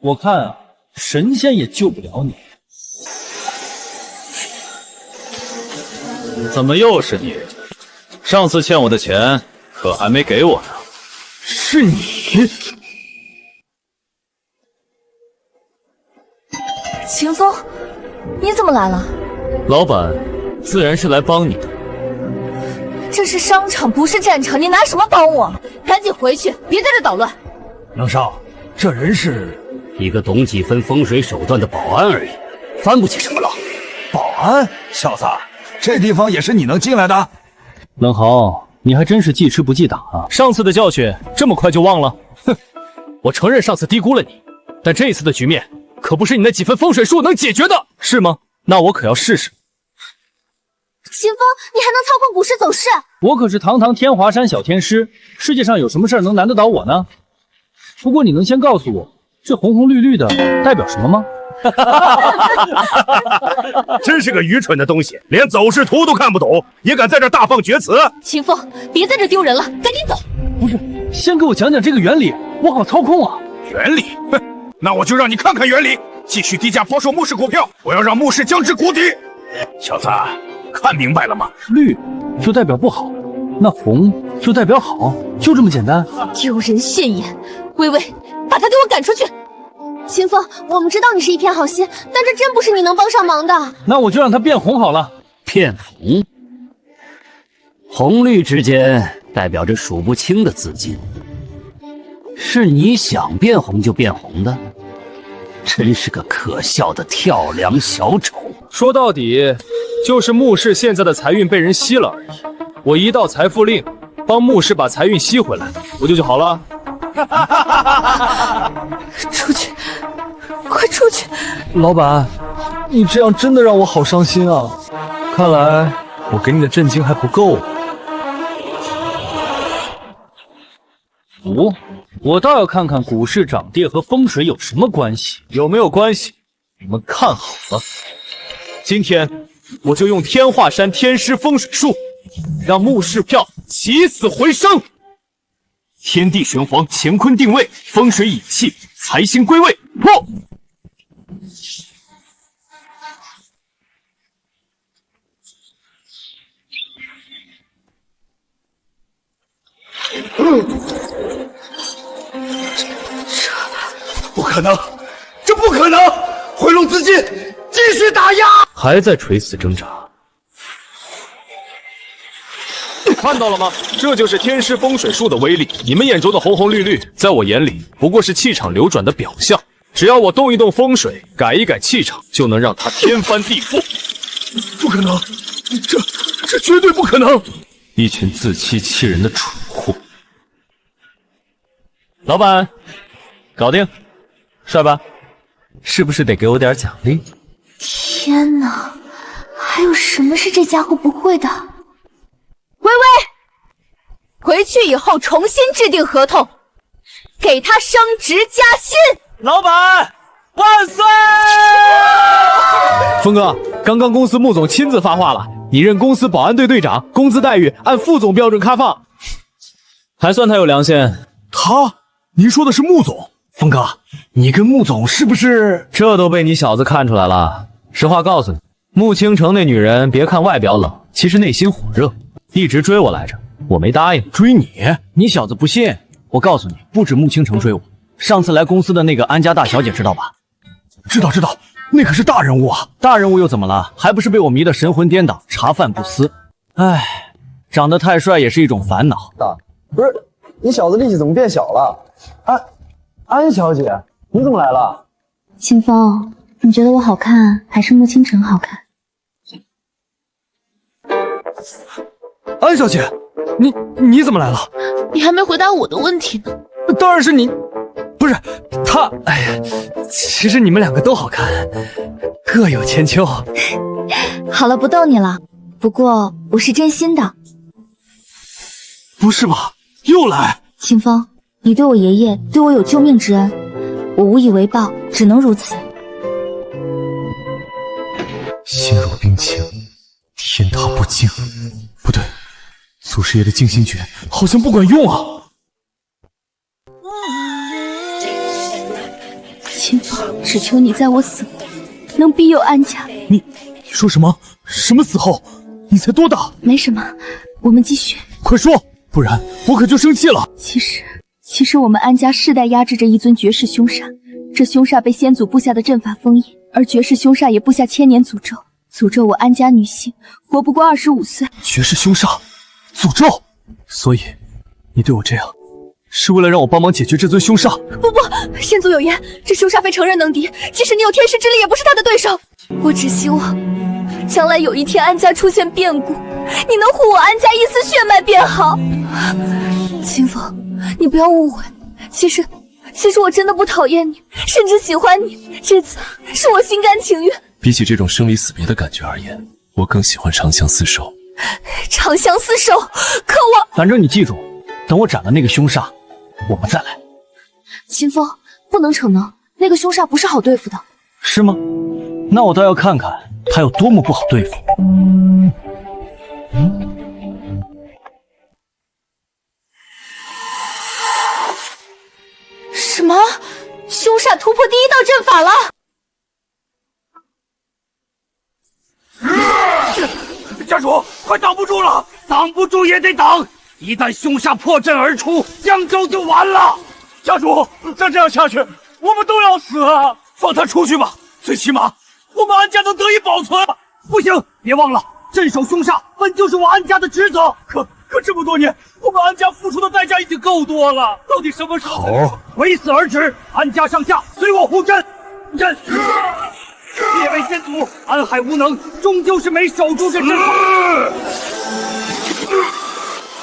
我看啊，神仙也救不了你。怎么又是你？上次欠我的钱可还没给我呢。是你？秦风，你怎么来了？老板，自然是来帮你的。这是商场，不是战场，你拿什么帮我？赶紧回去，别在这捣乱。冷少，这人是一个懂几分风水手段的保安而已，翻不起什么了。保安？小子，这地方也是你能进来的？冷豪，你还真是记吃不记打啊！上次的教训这么快就忘了？哼，我承认上次低估了你，但这一次的局面可不是你那几分风水术能解决的，是吗？那我可要试试。秦风，你还能操控股市走势？我可是堂堂天华山小天师，世界上有什么事能难得倒我呢？不过你能先告诉我，这红红绿绿的代表什么吗？真是个愚蠢的东西，连走势图都看不懂，也敢在这大放厥词！秦风，别在这丢人了，赶紧走！不是，先给我讲讲这个原理，我好操控啊！原理？哼，那我就让你看看原理！继续低价抛售穆氏股票，我要让穆氏降至谷底！小子，看明白了吗？绿就代表不好，那红就代表好，就这么简单。丢人现眼！微微，把他给我赶出去！秦风，我们知道你是一片好心，但这真不是你能帮上忙的。那我就让他变红好了。变红？红绿之间代表着数不清的资金，是你想变红就变红的？真是个可笑的跳梁小丑。说到底，就是穆氏现在的财运被人吸了而已。我一道财富令，帮穆氏把财运吸回来，不就好了？出去，快出去！老板，你这样真的让我好伤心啊！看来我给你的震惊还不够。我倒要看看股市涨跌和风水有什么关系。有没有关系？你们看好了，今天我就用天华山天师风水术，让穆氏票起死回生。天地玄黄，乾坤定位，风水引气，财星归位，破！可能，这不可能！回笼资金，继续打压！还在垂死挣扎。看到了吗？这就是天师风水术的威力。你们眼中的红红绿绿，在我眼里不过是气场流转的表象。只要我动一动风水，改一改气场，就能让它天翻地覆。不可能，这绝对不可能！一群自欺欺人的蠢货。老板，搞定，帅吧？是不是得给我点奖励？天哪，还有什么是这家伙不会的？微微，回去以后重新制定合同，给他升职加薪。老板万岁！峰哥，刚刚公司穆总亲自发话了，你任公司保安队队长，工资待遇按副总标准开放，还算他有良心。他？您说的是穆总？峰哥，你跟穆总是不是？这都被你小子看出来了。实话告诉你，穆倾城那女人别看外表冷，其实内心火热，一直追我来着，我没答应。追你？你小子不信？我告诉你，不止穆倾城追我，上次来公司的那个安家大小姐知道吧？知道，那可是大人物啊！大人物又怎么了？还不是被我迷得神魂颠倒，茶饭不思。唉，长得太帅也是一种烦恼。不是，你小子力气怎么变小了？安小姐，你怎么来了？清风，你觉得我好看，还是穆倾城好看？安小姐，你怎么来了？你还没回答我的问题呢。当然是你，不是他。哎呀，其实你们两个都好看，各有千秋。好了，不逗你了。不过我是真心的。不是吧？又来？清风，你对我爷爷对我有救命之恩，我无以为报，只能如此。心如冰清，天塌不惊。不对，祖师爷的静心诀好像不管用啊！清风，只求你在我死后能庇佑安家。你说什么？什么死后？你才多大？没什么，我们继续。快说，不然我可就生气了。其实我们安家世代压制着一尊绝世凶煞，这凶煞被先祖布下的阵法封印，而绝世凶煞也布下千年诅咒，诅咒我安家女性活不过25岁。绝世凶煞，诅咒。所以你对我这样，是为了让我帮忙解决这尊凶煞？不，先祖有言，这凶煞非成人能敌，即使你有天师之力，也不是他的对手。我只希望将来有一天安家出现变故，你能护我安家一丝血脉便好。清风，你不要误会，其实我真的不讨厌你，甚至喜欢你，这次是我心甘情愿。比起这种生离死别的感觉而言，我更喜欢长相厮守。长相厮守，可我……反正你记住，等我斩了那个凶煞，我们再来。清风，不能逞能，那个凶煞不是好对付的。是吗？那我倒要看看他有多么不好对付。什么？凶煞突破第一道阵法了！家主，快挡不住了！挡不住也得挡！一旦凶煞破阵而出，江州就完了！家主，再这样下去，我们都要死啊！放他出去吧，最起码我们安家能得以保存。不行，别忘了，镇守凶煞本就是我安家的职责。可这么多年，我们安家付出的代价已经够多了，到底什么时候才唯死而止？安家上下随我护阵！阵！列位先祖，安海无能，终究是没守住这阵法。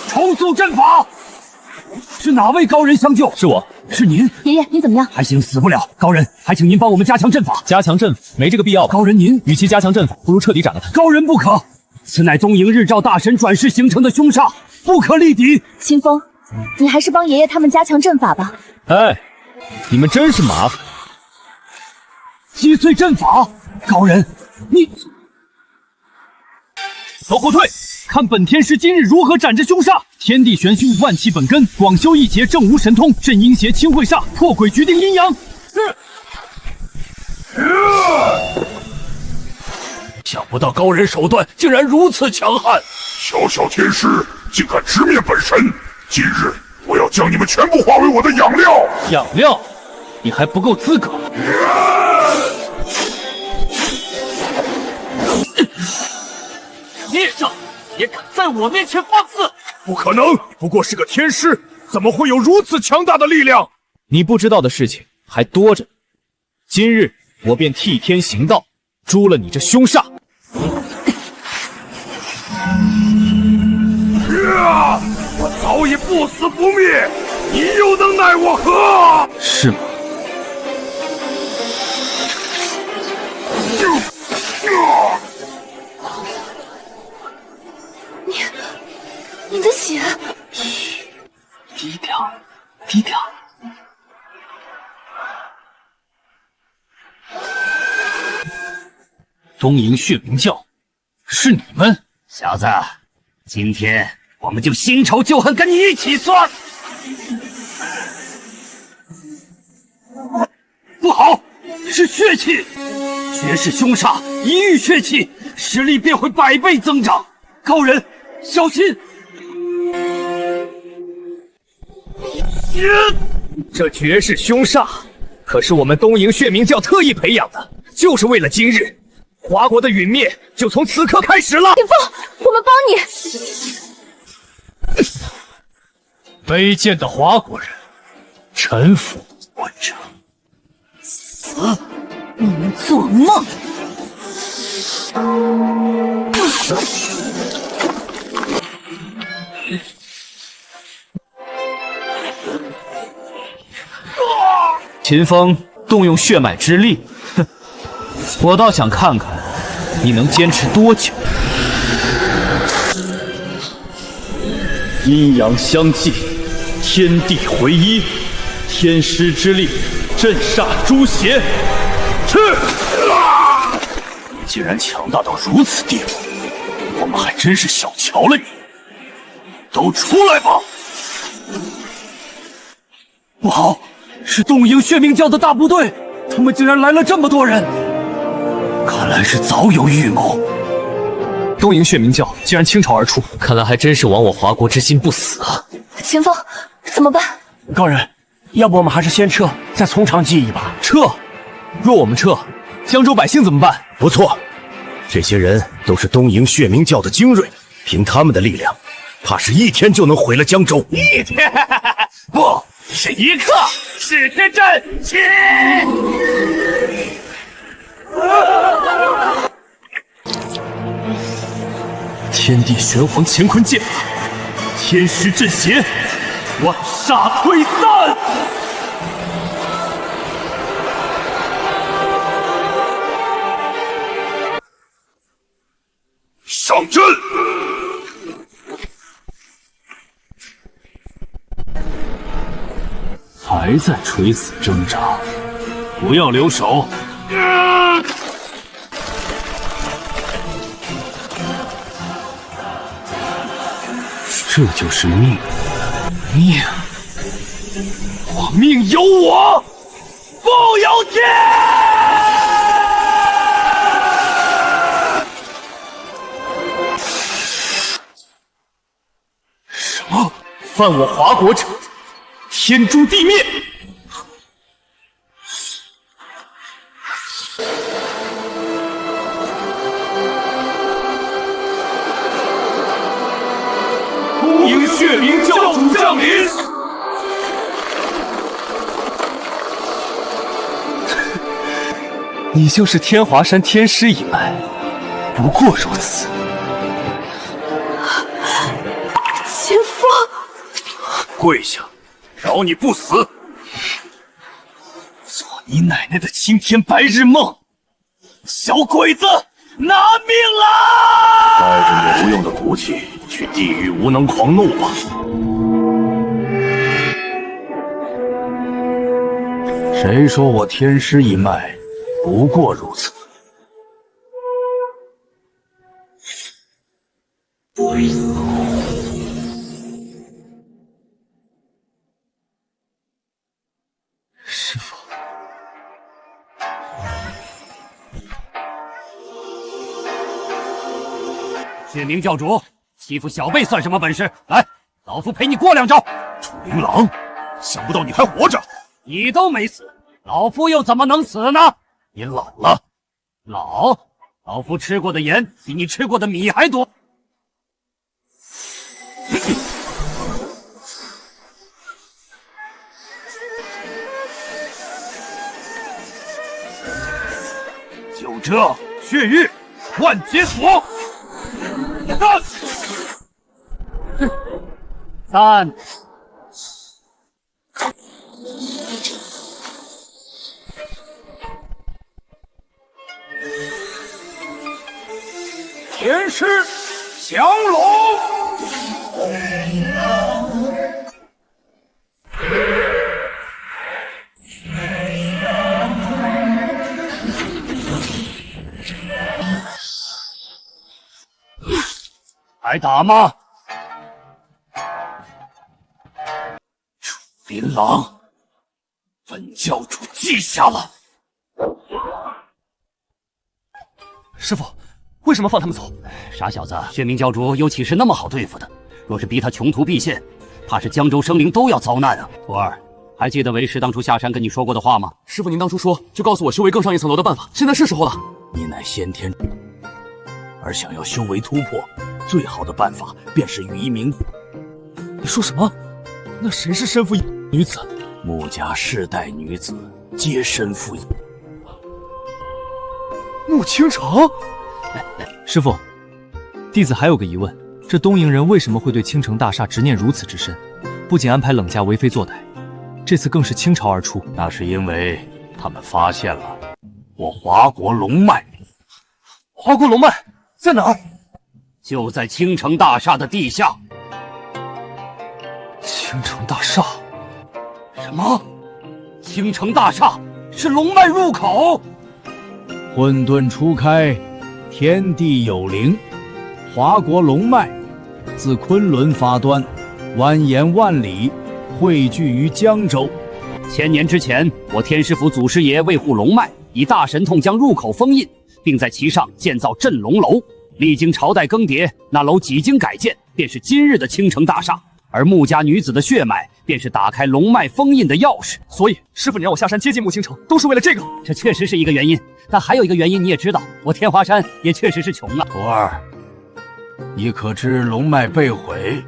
重塑阵法！是哪位高人相救？是我。是您？爷爷，你怎么样？还行，死不了。高人，还请您帮我们加强阵法。加强阵法没这个必要吧？高人您，与其加强阵法，不如彻底斩了他。高人不可，此乃东瀛日照大神转世形成的凶煞，不可力敌。清风，你还是帮爷爷他们加强阵法吧。哎，你们真是麻烦。击碎阵法，高人，你走后退，看本天师今日如何斩这凶煞！天地玄虚，万气本根，广修一劫，正无神通，镇阴邪，清晦煞，破鬼决定阴阳。是。想不到高人手段竟然如此强悍，小小天师竟敢直面本神！今日我要将你们全部化为我的养料！养料？你还不够资格。孽障，也敢在我面前放肆！不可能，不过是个天师，怎么会有如此强大的力量？你不知道的事情还多着。今日我便替天行道，诛了你这凶煞。我早已不死不灭，你又能奈我何？是吗？你的血。嘘，低调，低调。东瀛血冥教，是你们？小子，今天我们就新仇旧恨跟你一起算。不好，是血气，绝世凶煞，一遇血气，实力便会100倍增长。高人，小心！这绝世凶煞，可是我们东瀛血冥教特意培养的，就是为了今日。华国的陨灭就从此刻开始了。霆锋，我们帮你。卑贱的华国人，臣服我者死！你们做梦！秦风动用血脉之力，哼，我倒想看看你能坚持多久。阴阳相济，天地回一，天师之力震煞诛邪。去！你竟然强大到如此地步，我们还真是小瞧了你。都出来吧！不好，是东瀛血冥教的大部队，他们竟然来了这么多人，看来是早有预谋。东瀛血冥教竟然倾巢而出，看来还真是亡我华国之心不死啊！秦风，怎么办？高人，要不我们还是先撤，再从长计议吧。撤？若我们撤，江州百姓怎么办？不错，这些人都是东瀛血冥教的精锐，凭他们的力量，怕是1天就能毁了江州。1天？不是1刻！使之阵起！天地玄黄乾坤剑法，天师镇邪，万煞退散。上阵！还在垂死挣扎，不要留手！这就是命，命，我命由我，不由天！什么？犯我华国者，天诛地灭！东瀛血冥教主降临！你就是天华山天师一脉，不过如此。秦风，跪下，饶你不死！做你奶奶的青天白日梦！小鬼子，拿命啦！带着你无用的骨气去地狱无能狂怒吧！谁说我天师一脉不过如此？师父，血冥教主欺负小辈算什么本事？来，老夫陪你过2招。楚灵郎，想不到你还活着！你都没死，老夫又怎么能死呢？你老了，老夫吃过的盐比你吃过的米还多。就这，血域万劫锁。3、天师降龙。还打吗？楚琳琅，本教主记下了。师傅，为什么放他们走？傻小子，血冥教主又岂是那么好对付的？若是逼他穷途必现，怕是江州生灵都要遭难啊！徒儿，还记得为师当初下山跟你说过的话吗？师傅，您当初说就告诉我修为更上一层楼的办法，现在是时候了。你乃先天，而想要修为突破，最好的办法便是与一名……你说什么？那谁是身负女子？穆家世代女子皆身负穆倾城。师傅，弟子还有个疑问，这东瀛人为什么会对青城大厦执念如此之深？不仅安排冷家为非作歹，这次更是倾巢而出。那是因为他们发现了我华国龙脉。华国龙脉在哪儿？就在青城大厦的地下。青城大厦？什么？青城大厦是龙脉入口？混沌初开，天地有灵，华国龙脉自昆仑发端，蜿蜒万里，汇聚于江州。1000年之前，我天师府祖师爷为护龙脉，以大神通将入口封印，并在其上建造镇龙楼。历经朝代更迭，那楼几经改建，便是今日的青城大厦。而穆家女子的血脉，便是打开龙脉封印的钥匙。所以，师傅你让我下山接近穆倾城，都是为了这个。这确实是一个原因，但还有一个原因你也知道，我天华山也确实是穷啊。徒儿，你可知龙脉被毁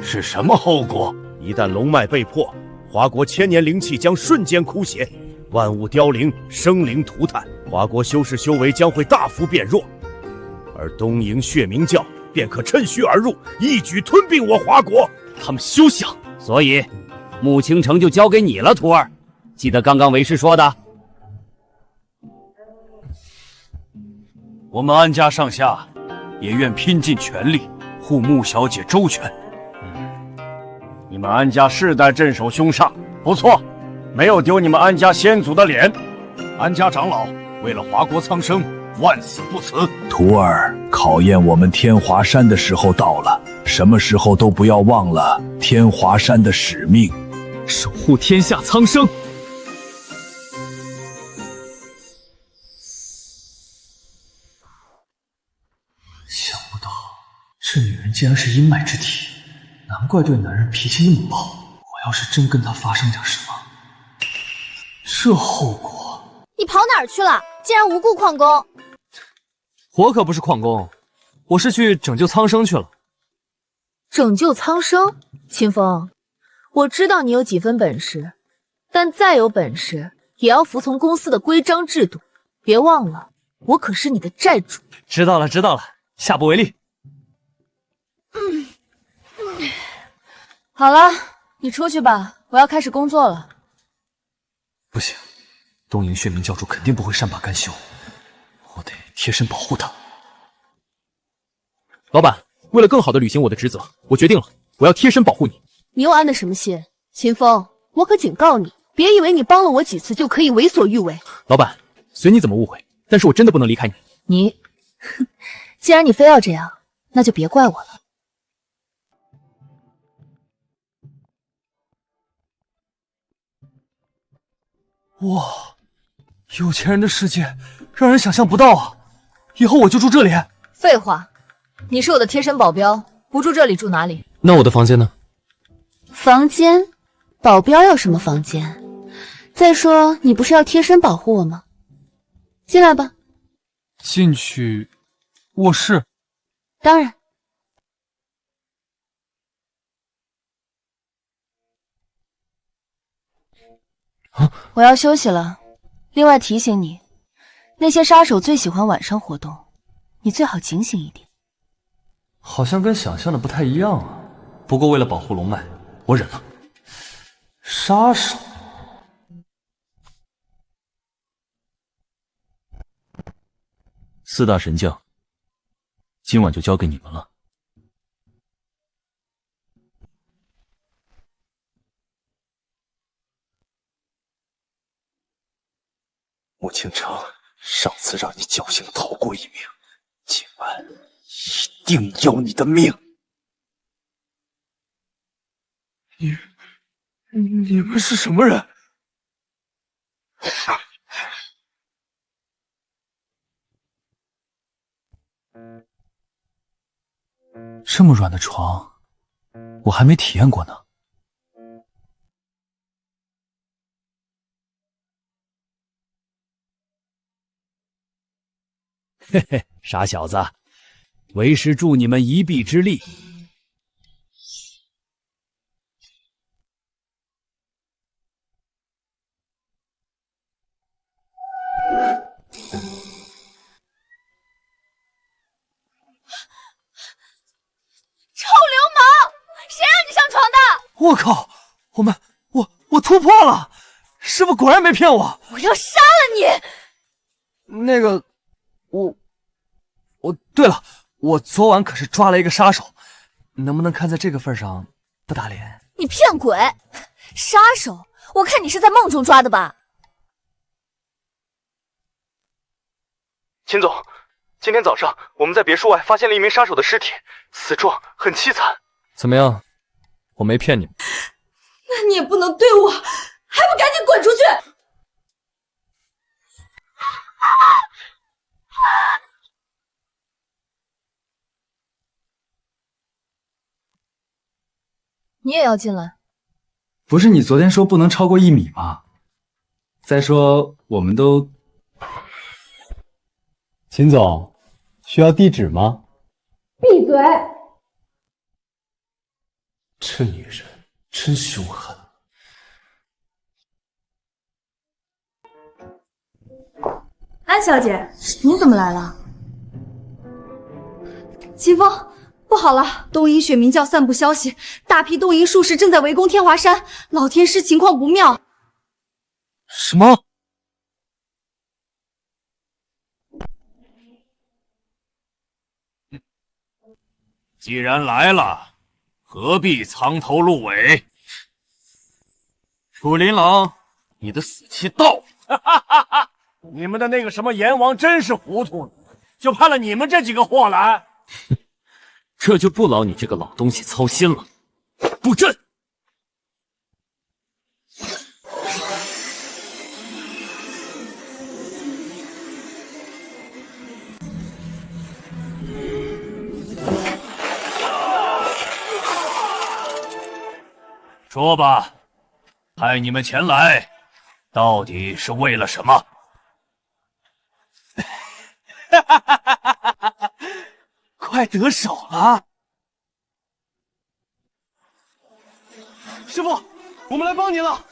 是什么后果？一旦龙脉被破，华国1000年灵气将瞬间枯竭，万物凋零，生灵涂炭，华国修士修为将会大幅变弱，而东瀛血冥教便可趁虚而入，一举吞并我华国。他们休想！所以，穆倾城就交给你了，徒儿。记得刚刚为师说的。我们安家上下也愿拼尽全力护穆小姐周全。你们安家世代镇守凶煞，不错，没有丢你们安家先祖的脸。安家长老为了华国苍生，万死不辞。徒儿，考验我们天华山的时候到了，什么时候都不要忘了天华山的使命，守护天下苍生。想不到这女人竟然是阴霾之体，难怪对男人脾气那么暴。我要是真跟她发生点什么，这后果……你跑哪儿去了？竟然无故旷工！我可不是旷工，我是去拯救苍生去了。拯救苍生？清风，我知道你有几分本事，但再有本事也要服从公司的规章制度。别忘了，我可是你的债主。知道了，知道了，下不为例。好了，你出去吧，我要开始工作了。不行，东瀛血冥教主肯定不会善罢甘休，我得贴身保护他。老板，为了更好的履行我的职责，我决定了，我要贴身保护你。你又安的什么心？秦风，我可警告你，别以为你帮了我几次就可以为所欲为。老板，随你怎么误会，但是我真的不能离开你。你，既然你非要这样，那就别怪我了。哇，有钱人的世界让人想象不到啊！以后我就住这里。废话，你是我的贴身保镖，不住这里住哪里？那我的房间呢？房间？保镖要什么房间？再说，你不是要贴身保护我吗？进来吧。进去卧室？当然。我要休息了。另外提醒你，那些杀手最喜欢晚上活动，你最好警醒一点。好像跟想象的不太一样啊。不过为了保护龙脉，我忍了。杀手，四大神将，今晚就交给你们了。穆倾城，上次让你侥幸逃过一命，今晚一定要你的命！你们是什么人？这么软的床，我还没体验过呢。嘿嘿，傻小子，为师助你们一臂之力。臭流氓！谁让你上床的？我靠！我突破了！师傅果然没骗我！我要杀了你！那个，对了，我昨晚可是抓了一个杀手，能不能看在这个份上不打脸？你骗鬼！杀手？我看你是在梦中抓的吧？秦总，今天早上我们在别墅外发现了一名杀手的尸体，死状很凄惨。怎么样？我没骗你们。那你也不能对我，还不赶紧滚出去！你也要进来？不是你昨天说不能超过1米吗？再说我们都……秦总，需要地址吗？闭嘴！这女人真凶狠。安小姐，你怎么来了？秦风，不好了！东瀛血冥教散布消息，大批东瀛术士正在围攻天华山，老天师情况不妙。什么？既然来了，何必藏头露尾？楚琳琅，你的死期到了！你们的那个什么阎王真是糊涂了，就派了你们这几个货来。这就不劳你这个老东西操心了。布阵！说吧，派你们前来，到底是为了什么？快得手了！师傅，我们来帮你了。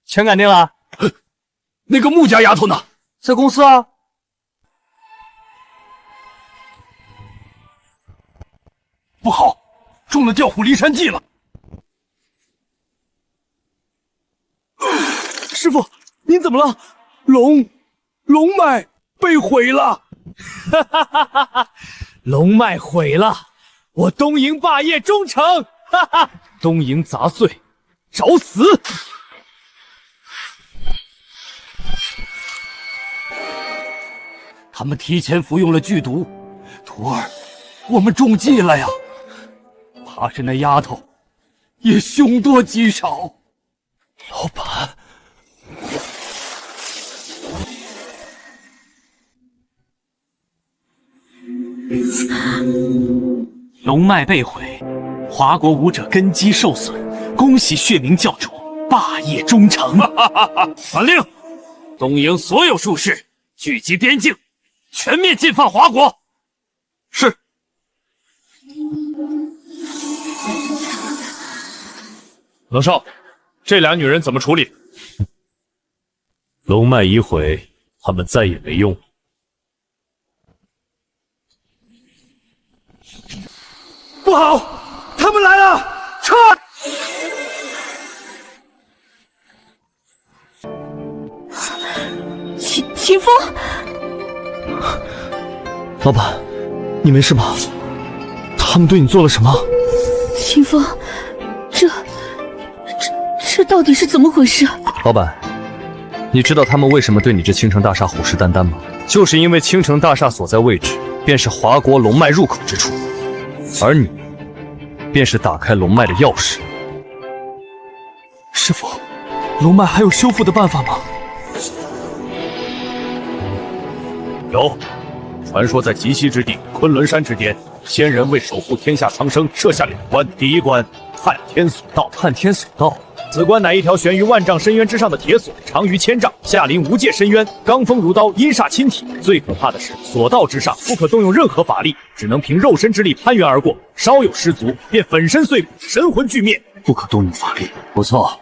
全搞定了。那个穆家丫头呢？在公司啊。不好，中了调虎离山计了。师傅，您怎么了？龙脉被毁了。哈哈哈哈哈！龙脉毁了，我东瀛霸业忠诚！哈哈，东瀛杂碎，找死！他们提前服用了剧毒，徒儿，我们中计了呀！怕是那丫头也凶多吉少。老板。龙脉被毁，华国武者根基受损，恭喜血冥教主，霸业忠诚。传令，东营所有术士聚集边境，全面进犯华国。是。冷少，这俩女人怎么处理？龙脉已毁，他们再也没用。不好，他们来了，撤！秦风，老板，你没事吧？他们对你做了什么？秦风，这到底是怎么回事？老板，你知道他们为什么对你这青城大厦虎视眈眈吗？就是因为青城大厦所在位置便是华国龙脉入口之处，而你便是打开龙脉的钥匙。师傅，龙脉还有修复的办法吗？有，传说在极西之地昆仑山之巅，仙人为守护天下苍生设下2关，第一关探天索道。探天索道，此关乃一条悬于万丈深渊之上的铁索，长于1000丈，下临无界深渊，罡风如刀，阴煞侵体。最可怕的是，索道之上不可动用任何法力，只能凭肉身之力攀援而过，稍有失足便粉身碎骨，神魂俱灭。不可动用法力。不错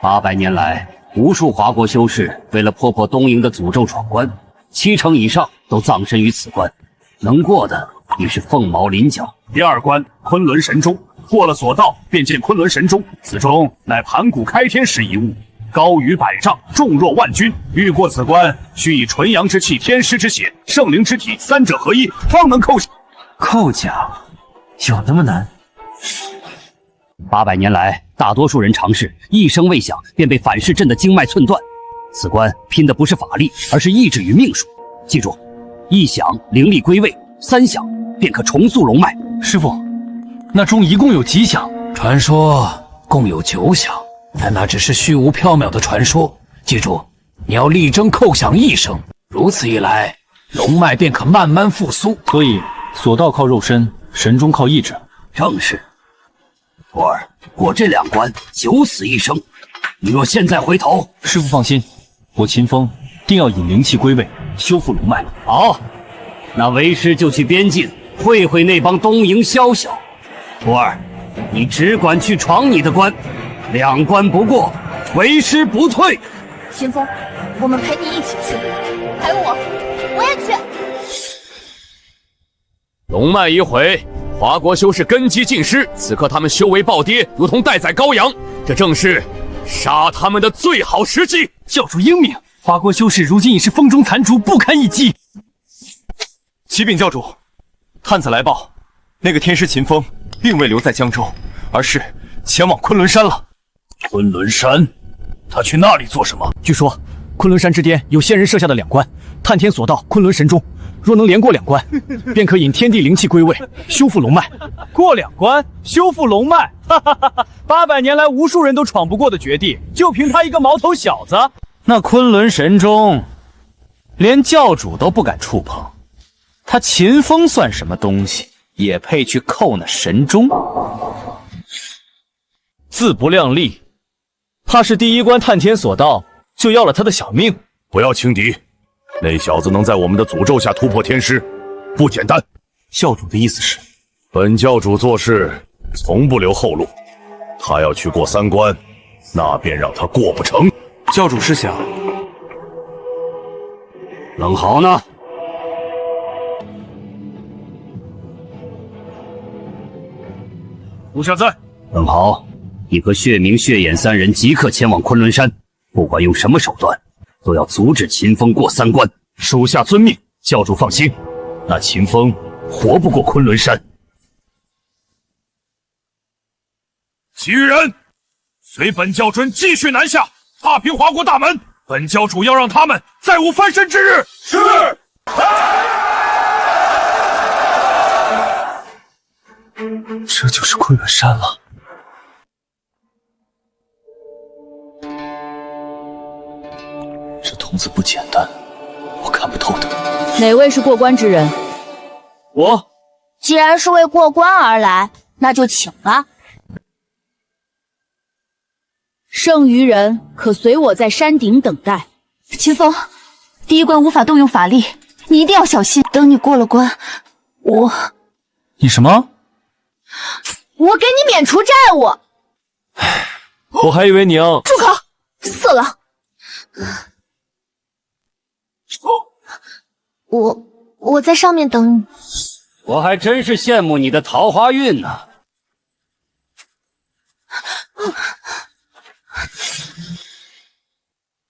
，800年来，无数华国修士为了破东营的诅咒闯关，70%以上都葬身于此关，能过的已是凤毛麟角。第2关昆仑神钟，过了索道便见昆仑神钟，此钟乃盘古开天时一物，高逾100丈，重若万钧。欲过此关，需以纯阳之气、天师之血、圣灵之体3者合一，方能扣降。扣奖有那么难？800年来，大多数人尝试，一声未响便被反噬震得经脉寸断。此关拼的不是法力，而是意志与命数。记住，1响灵力归位，3响便可重塑龙脉。师傅，那钟一共有几响？传说共有9响，但那只是虚无缥缈的传说。记住，你要力争叩响1声，如此一来，龙脉便可慢慢复苏。所以，索道靠肉身，神钟靠意志。正是。徒儿，过这2关，九死一生。你若现在回头，师傅放心，我秦风定要引灵气归位，修复龙脉。好，那为师就去边境会会那帮东营宵小。徒儿，你只管去闯你的关，2关不过，为师不退。秦风，我们陪你一起去，还有我也去。龙脉已毁，华国修士根基尽失，此刻他们修为暴跌，如同待宰羔羊，这正是杀他们的最好时机。教主英明，华国修士如今已是风中残烛，不堪一击。启禀教主，探子来报，那个天师秦风并未留在江州，而是前往昆仑山了。昆仑山？他去那里做什么？据说昆仑山之巅有仙人设下的2关，探天索道、昆仑神钟。若能连过2关，便可引天地灵气归位，修复龙脉。过2关，修复龙脉，哈哈哈哈！800年来，无数人都闯不过的绝地，就凭他一个毛头小子。那昆仑神钟，连教主都不敢触碰，他秦风算什么东西，也配去扣那神钟？自不量力，怕是第1关探天索道就要了他的小命。不要轻敌。那小子能在我们的诅咒下突破天师，不简单。教主的意思是，本教主做事从不留后路，他要去过3关，那便让他过不成。教主是想……冷豪呢？属下在。冷豪，你和血明、血眼3人即刻前往昆仑山，不管用什么手段，都要阻止秦风过3关。属下遵命。教主放心，那秦风活不过昆仑山。其余人，随本教准继续南下，踏平华国大门。本教主要让他们再无翻身之日。是。这就是昆仑山了。这童子不简单，我看不透的。哪位是过关之人？我。既然是为过关而来，那就请吧。剩余人可随我在山顶等待。秦风，第一关无法动用法力，你一定要小心。等你过了关，你什么？我给你免除债务。我还以为你要……住口！色狼！我在上面等你。我还真是羡慕你的桃花运呢。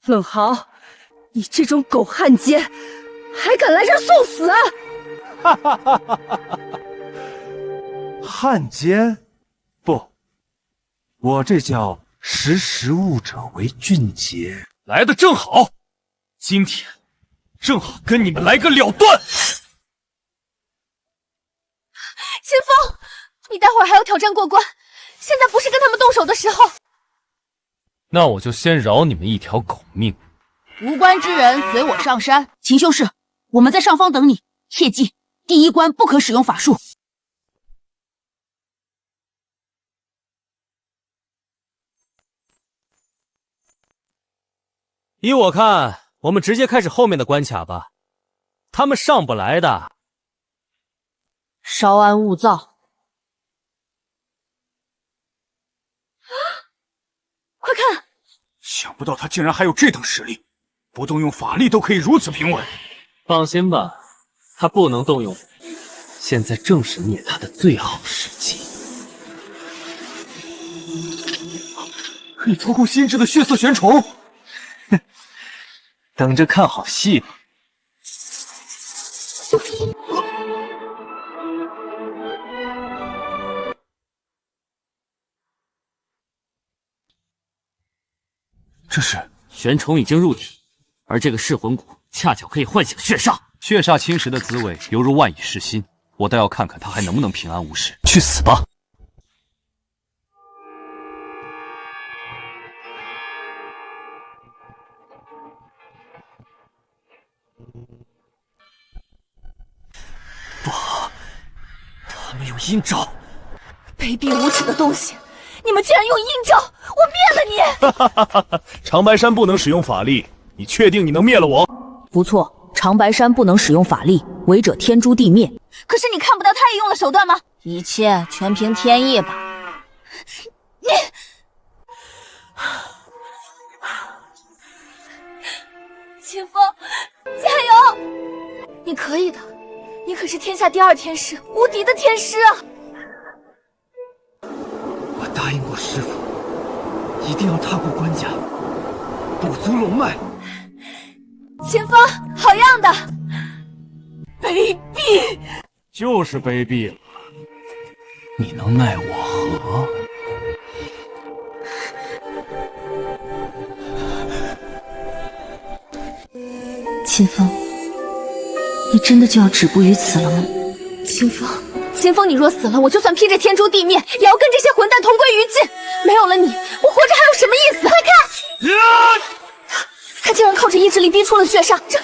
冷豪，你这种狗汉奸，还敢来这儿送死啊！哈哈哈哈哈！汉奸？不，我这叫识时务者为俊杰。来的正好，今天正好跟你们来个了断。秦风，你待会儿还要挑战过关，现在不是跟他们动手的时候。那我就先饶你们一条狗命。无关之人随我上山。秦修士，我们在上方等你，切记第一关不可使用法术。依我看，我们直接开始后面的关卡吧，他们上不来的。稍安勿躁。快看！想不到他竟然还有这等实力，不动用法力都可以如此平稳。放心吧，他不能动用法力，现在正是灭他的最好时机。可以操控心智的血色玄虫，哼，等着看好戏吧。这是玄虫已经入体，而这个噬魂骨恰巧可以唤醒血煞。血煞侵蚀的滋味犹如万蚁噬心，我倒要看看他还能不能平安无事。去死吧！不好，他们有阴招！卑鄙无耻的东西！你们竟然用阴招，我灭了你！哈哈哈哈！长白山不能使用法力，你确定你能灭了我？不错，长白山不能使用法力，违者天诛地灭。可是你看不到他也用了手段吗？一切全凭天意吧。你，秦风，加油！你可以的，你可是天下第2天师，无敌的天师啊！我答应过师傅，一定要踏过关卡，补足龙脉。秦风，好样的！卑鄙，就是卑鄙了。你能奈我何？秦风，你真的就要止步于此了吗？秦风，秦风，你若死了，我就算劈着天诛地灭，也要跟这些混蛋同归于尽。没有了你，我活着还有什么意思？快看！他竟然靠着意志力逼出了血煞，这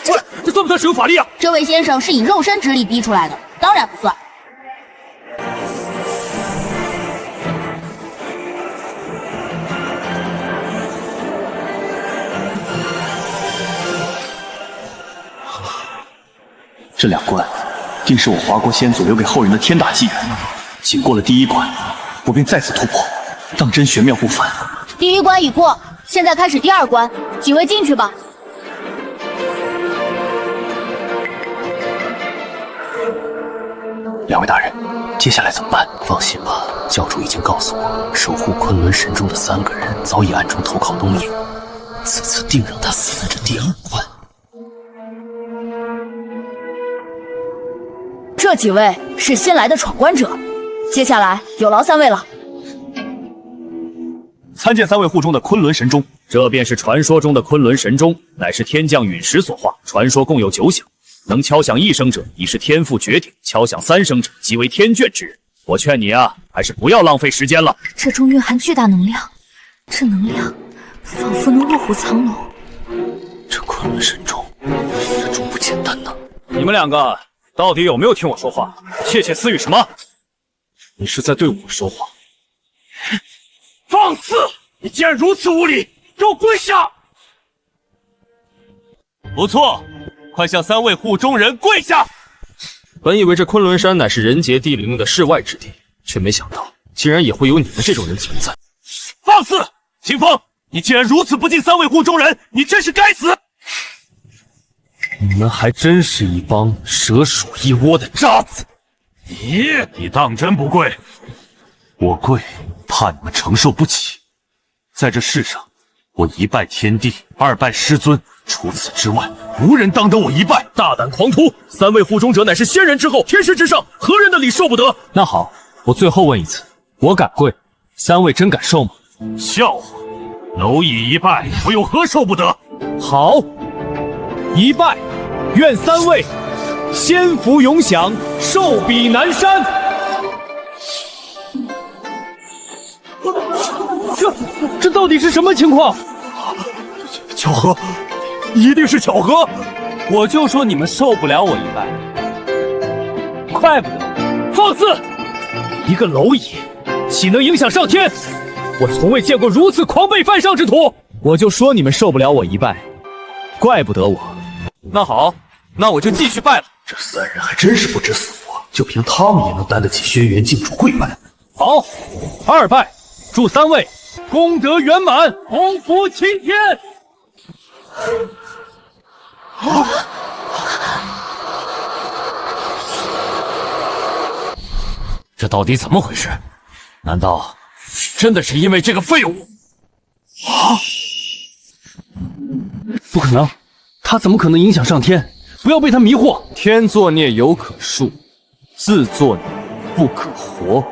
算不算使用法力啊？这位先生是以肉身之力逼出来的，当然不算。这2关，定是我华国先祖留给后人的天大机缘。仅过了第1关，我便再次突破，当真玄妙不凡。第1关已过，现在开始第2关，几位进去吧。2位大人，接下来怎么办？放心吧，教主已经告诉我，守护昆仑神中的3个人早已暗中投靠东瀛，此次定让他死在这第2关。这几位是新来的闯关者，接下来有劳3位了。参见3位护中的昆仑神钟，这便是传说中的昆仑神钟，乃是天降陨石所化，传说共有9响，能敲响1声者已是天赋绝顶，敲响3声者即为天眷之人。我劝你啊，还是不要浪费时间了。这中蕴含巨大能量，这能量仿佛能卧虎藏龙。这昆仑神钟，这钟不简单呐！你们2个到底有没有听我说话？窃窃私语什么？你是在对我说话？放肆！你竟然如此无礼，给我跪下！不错，快向3位护中人跪下！本以为这昆仑山乃是人杰地灵的世外之地，却没想到竟然也会有你们这种人存在。放肆！秦风，你竟然如此不敬3位护中人，你真是该死！你们还真是一帮蛇鼠一窝的渣子！你当真不跪？我跪，怕你们承受不起。在这世上，我一拜天地，二拜师尊，除此之外，无人当得我一拜。大胆狂徒！3位护中者乃是仙人之后，天师之上，何人的礼受不得？那好，我最后问一次，我敢跪，3位真敢受吗？笑话！蝼蚁一拜，我有何受不得？好，一拜，愿3位仙福永享，寿比南山。这到底是什么情况？巧合，一定是巧合！我就说你们受不了我一拜，怪不得！放肆！一个蝼蚁，岂能影响上天？我从未见过如此狂悖犯上之徒。我就说你们受不了我一拜，怪不得我。那好，那我就继续拜了。这3人还真是不知死活，就凭他们也能担得起轩辕镜主跪拜。好，2拜，祝3位功德圆满，鸿福齐天。这到底怎么回事？难道真的是因为这个废物？不可能，他怎么可能影响上天？不要被他迷惑。天作孽犹可恕，自作孽不可活。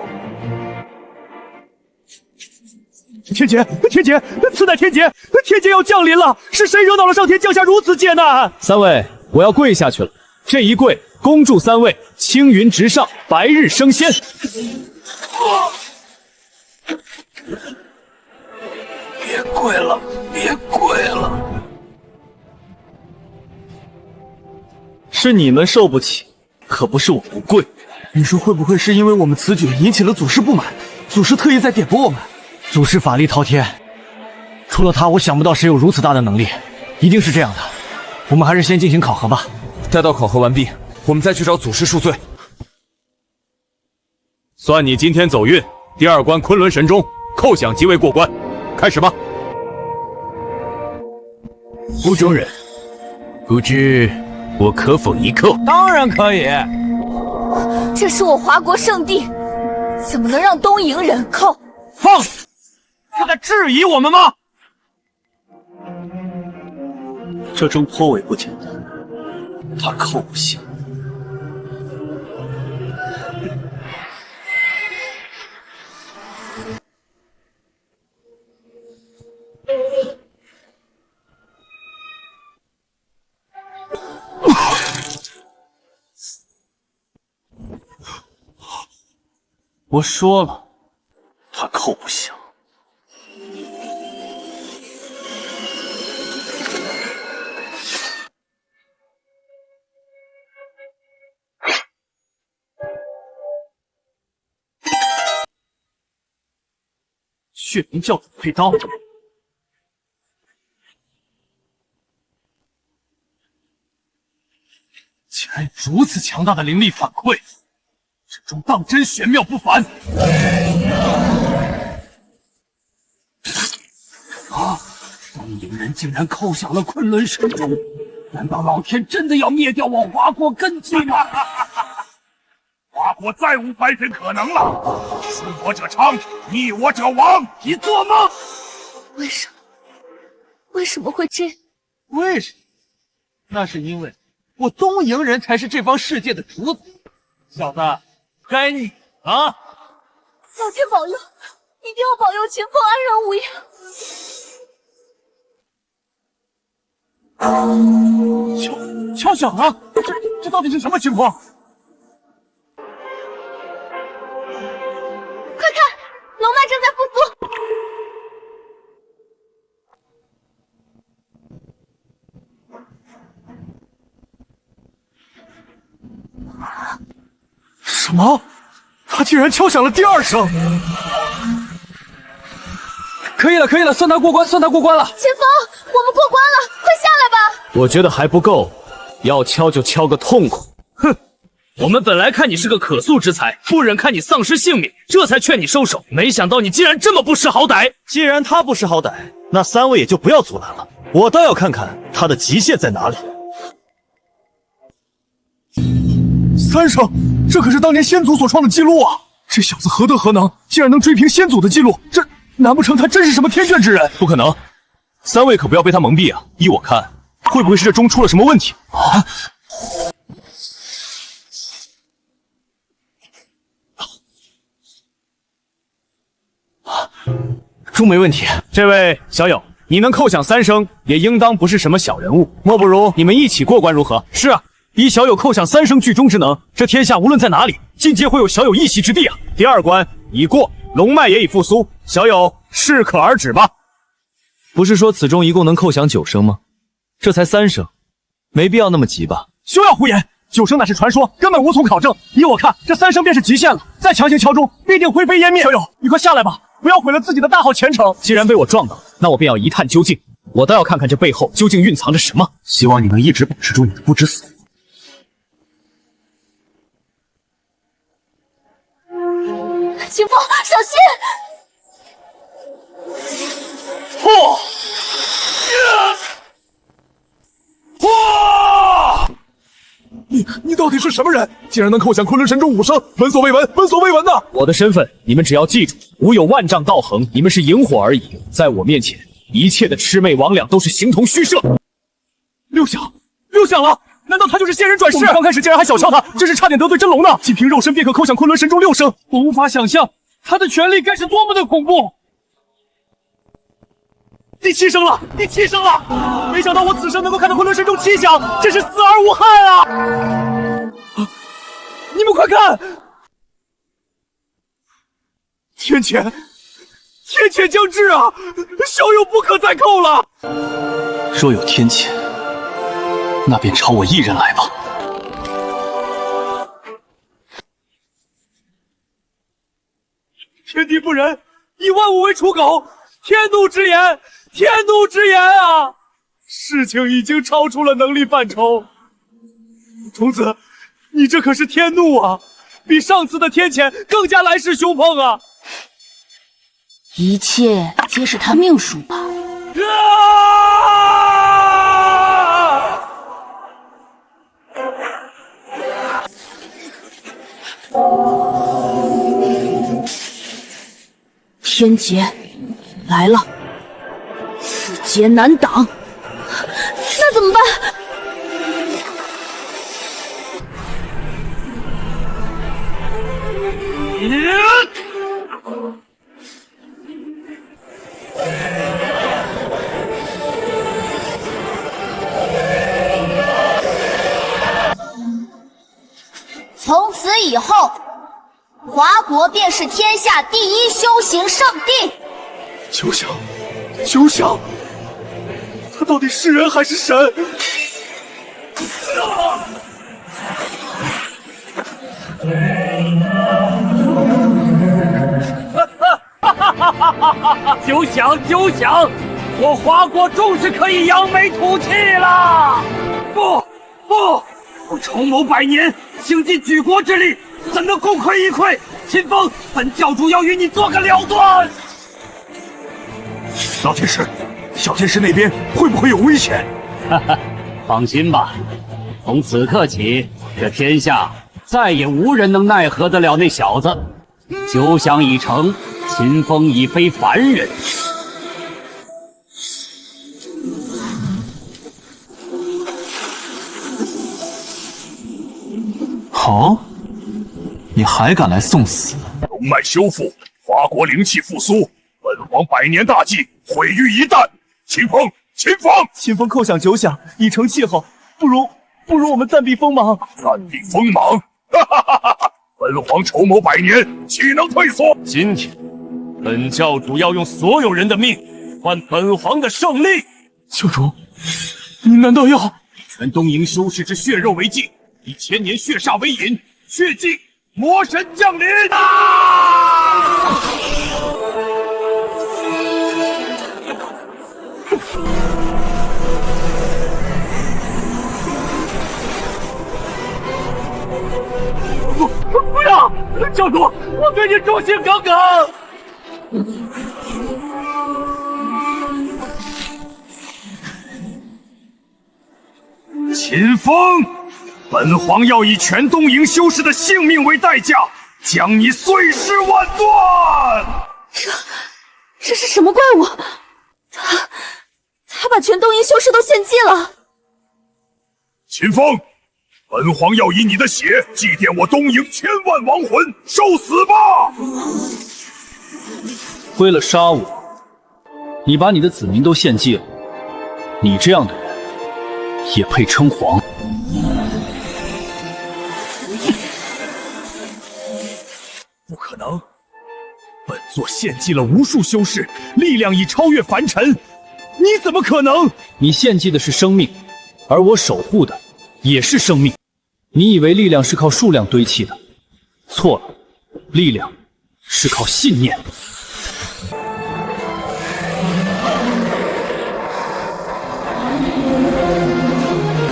天劫，天劫，此乃天劫，天劫要降临了！是谁惹恼了上天，降下如此劫难？3位，我要跪下去了。这一跪，恭祝3位青云直上，白日升仙。别跪了，别跪了！是你们受不起，可不是我不跪。你说会不会是因为我们此举引起了祖师不满，祖师特意在点拨我们？祖师法力滔天，除了他，我想不到谁有如此大的能力，一定是这样的。我们还是先进行考核吧。待到考核完毕，我们再去找祖师恕罪。算你今天走运，第2关昆仑神钟叩响即为过关，开始吧。护中人，不知我可否一叩？当然可以。这是我华国圣地，怎么能让东瀛人叩？放肆！是在质疑我们吗？这钟颇为不简单，他叩不响。我说了，他叩不响。血灵教主配刀，竟然有如此强大的灵力反馈，这钟当真玄妙不凡。东瀛人竟然叩响了昆仑神钟，难道老天真的要灭掉我华国根基吗？华国再无翻身可能了，顺我者昌，逆我者亡。你做梦！为什么会这样？为什么？那是因为我东瀛人才是这方世界的主宰。小子，该你啊！老天保佑，一定要保佑秦风安然无恙。敲响了，这到底是什么情况？快看，龙脉正在复苏。什么？他竟然敲响了第2声！可以了，可以了，算他过关，算他过关了。秦风，我们过关了，快下来吧。我觉得还不够，要敲就敲个痛快。哼，我们本来看你是个可塑之才，不忍看你丧失性命，这才劝你收手。没想到你竟然这么不识好歹。既然他不识好歹，那三位也就不要阻拦了。我倒要看看他的极限在哪里。三生，这可是当年先祖所创的记录啊！这小子何德何能，竟然能追平先祖的记录？这难不成他真是什么天眷之人？不可能，三位可不要被他蒙蔽啊！依我看，会不会是这钟出了什么问题啊？钟没问题。这位小友，你能扣响3声，也应当不是什么小人物。莫不如你们一起过关如何？是啊，依小友扣响3声剧中之能，这天下无论在哪里，尽皆会有小友一席之地啊！第2关已过，龙脉也已复苏，小友适可而止吧。不是说此钟一共能扣响9声吗？这才3声，没必要那么急吧？休要胡言！9声乃是传说，根本无从考证。依我看，这3声便是极限了，再强行敲钟，必定灰飞烟灭。小友，你快下来吧，不要毁了自己的大好前程。既然被我撞到，那我便要一探究竟。我倒要看看这背后究竟蕴藏着什么。希望你能一直保持住你的不知所措。秦风，小心！嚯！哇！你到底是什么人？竟然能扣响昆仑神钟5声，闻所未闻，闻所未闻呐！我的身份，你们只要记住，吾有万丈道行，你们是萤火而已。在我面前，一切的魑魅魍魉都是形同虚设。6响，6响了！难道他就是仙人转世？我们刚开始竟然还小瞧他，真是差点得罪真龙呢！仅凭肉身便可扣响昆仑神钟6声，我无法想象他的权力该是多么的恐怖。第7声了，第7声了！没想到我此生能够看到昆仑神钟7响，真是死而无憾啊！你们快看，天谴将至啊！小友不可再扣了。若有天谴，那便朝我一人来吧。天地不仁，以万物为刍狗，天怒之言，天怒之言啊！事情已经超出了能力范畴。童子，你这可是天怒啊，比上次的天谴更加来势凶猛啊！一切皆是他命数吧。天劫来了，此劫难挡，那怎么办？从此以后，华国便是天下第一修行圣地。九响，他到底是人还是神？九响，我华国终是可以扬眉吐气了。不，我筹谋100年，倾尽举国之力，怎能功亏一篑？秦风，本教主要与你做个了断。老天师，小天师那边会不会有危险？放心吧，从此刻起，这天下再也无人能奈何得了那小子。9响已成，秦风已非凡人。好，你还敢来送死？龙脉修复，华国灵气复苏，本皇100年大计毁于一旦。秦风扣响9响，已成气候，不如我们暂避锋芒。暂避锋芒？哈哈哈哈！本皇筹谋100年，岂能退缩？今天，本教主要用所有人的命换本皇的胜利。教主，您难道要全东瀛修士之血肉为祭，以1000年血煞为引，血祭魔神降临！我对你忠心耿耿。秦风，本皇要以全东瀛修士的性命为代价，将你碎尸万段！这是什么怪物？他把全东瀛修士都献祭了。秦风，本皇要以你的血祭奠我东瀛千万亡魂，受死吧！为了杀我，你把你的子民都献祭了，你这样的人也配称皇？不可能！本座献祭了无数修士，力量已超越凡尘，你怎么可能？你献祭的是生命，而我守护的也是生命。你以为力量是靠数量堆砌的？错了，力量是靠信念。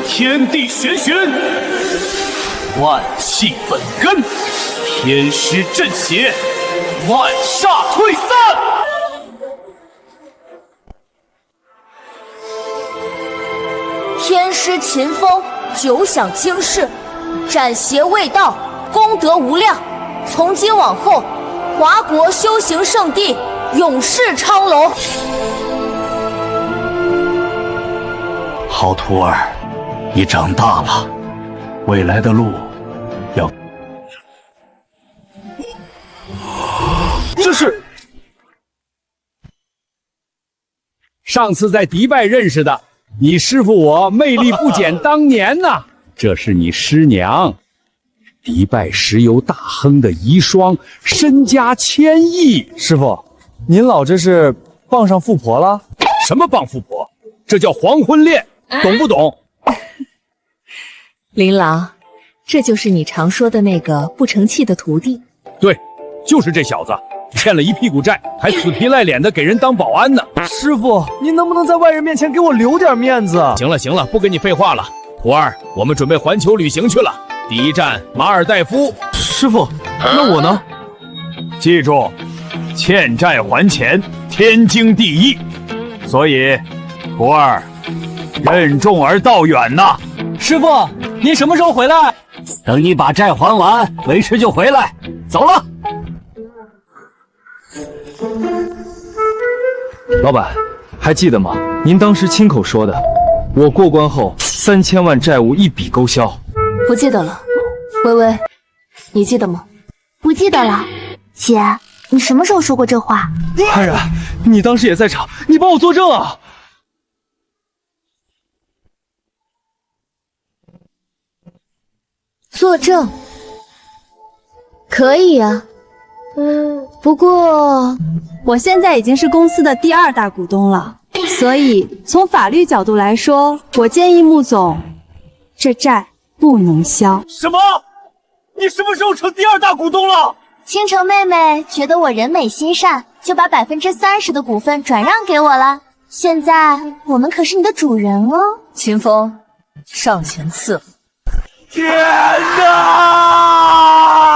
天地玄玄，万气本根，天师镇邪，万煞退散。天师秦风久享经世，斩邪卫道，功德无量。从今往后，华国修行圣地，永世昌隆。好徒儿，你长大了，未来的路要……这是上次在迪拜认识的，你师傅我魅力不减当年呐。这是你师娘，迪拜石油大亨的遗孀，身家1000亿。师傅，您老这是傍上富婆了？什么傍富婆？这叫黄昏恋，懂不懂？琳琅，这就是你常说的那个不成器的徒弟。对，就是这小子，欠了一屁股债，还死皮赖脸的给人当保安呢。师傅，您能不能在外人面前给我留点面子？行了行了，不跟你废话了。徒儿，我们准备环球旅行去了，第一站马尔代夫。师傅，那我呢？记住，欠债还钱，天经地义。所以，徒儿，任重而道远呐。师傅，您什么时候回来？等你把债还完，为师就回来。走了。老板，还记得吗？您当时亲口说的，我过关后3000万债务一笔勾销。不记得了。微微，你记得吗？不记得了。姐，你什么时候说过这话？安然，你当时也在场，你帮我作证啊！作证可以啊，不过我现在已经是公司的第2大股东了，所以从法律角度来说，我建议穆总，这债不能消。什么？你什么时候成第2大股东了？倾城妹妹觉得我人美心善，就把30%的股份转让给我了。现在我们可是你的主人哦。秦风，上前伺候。天哪！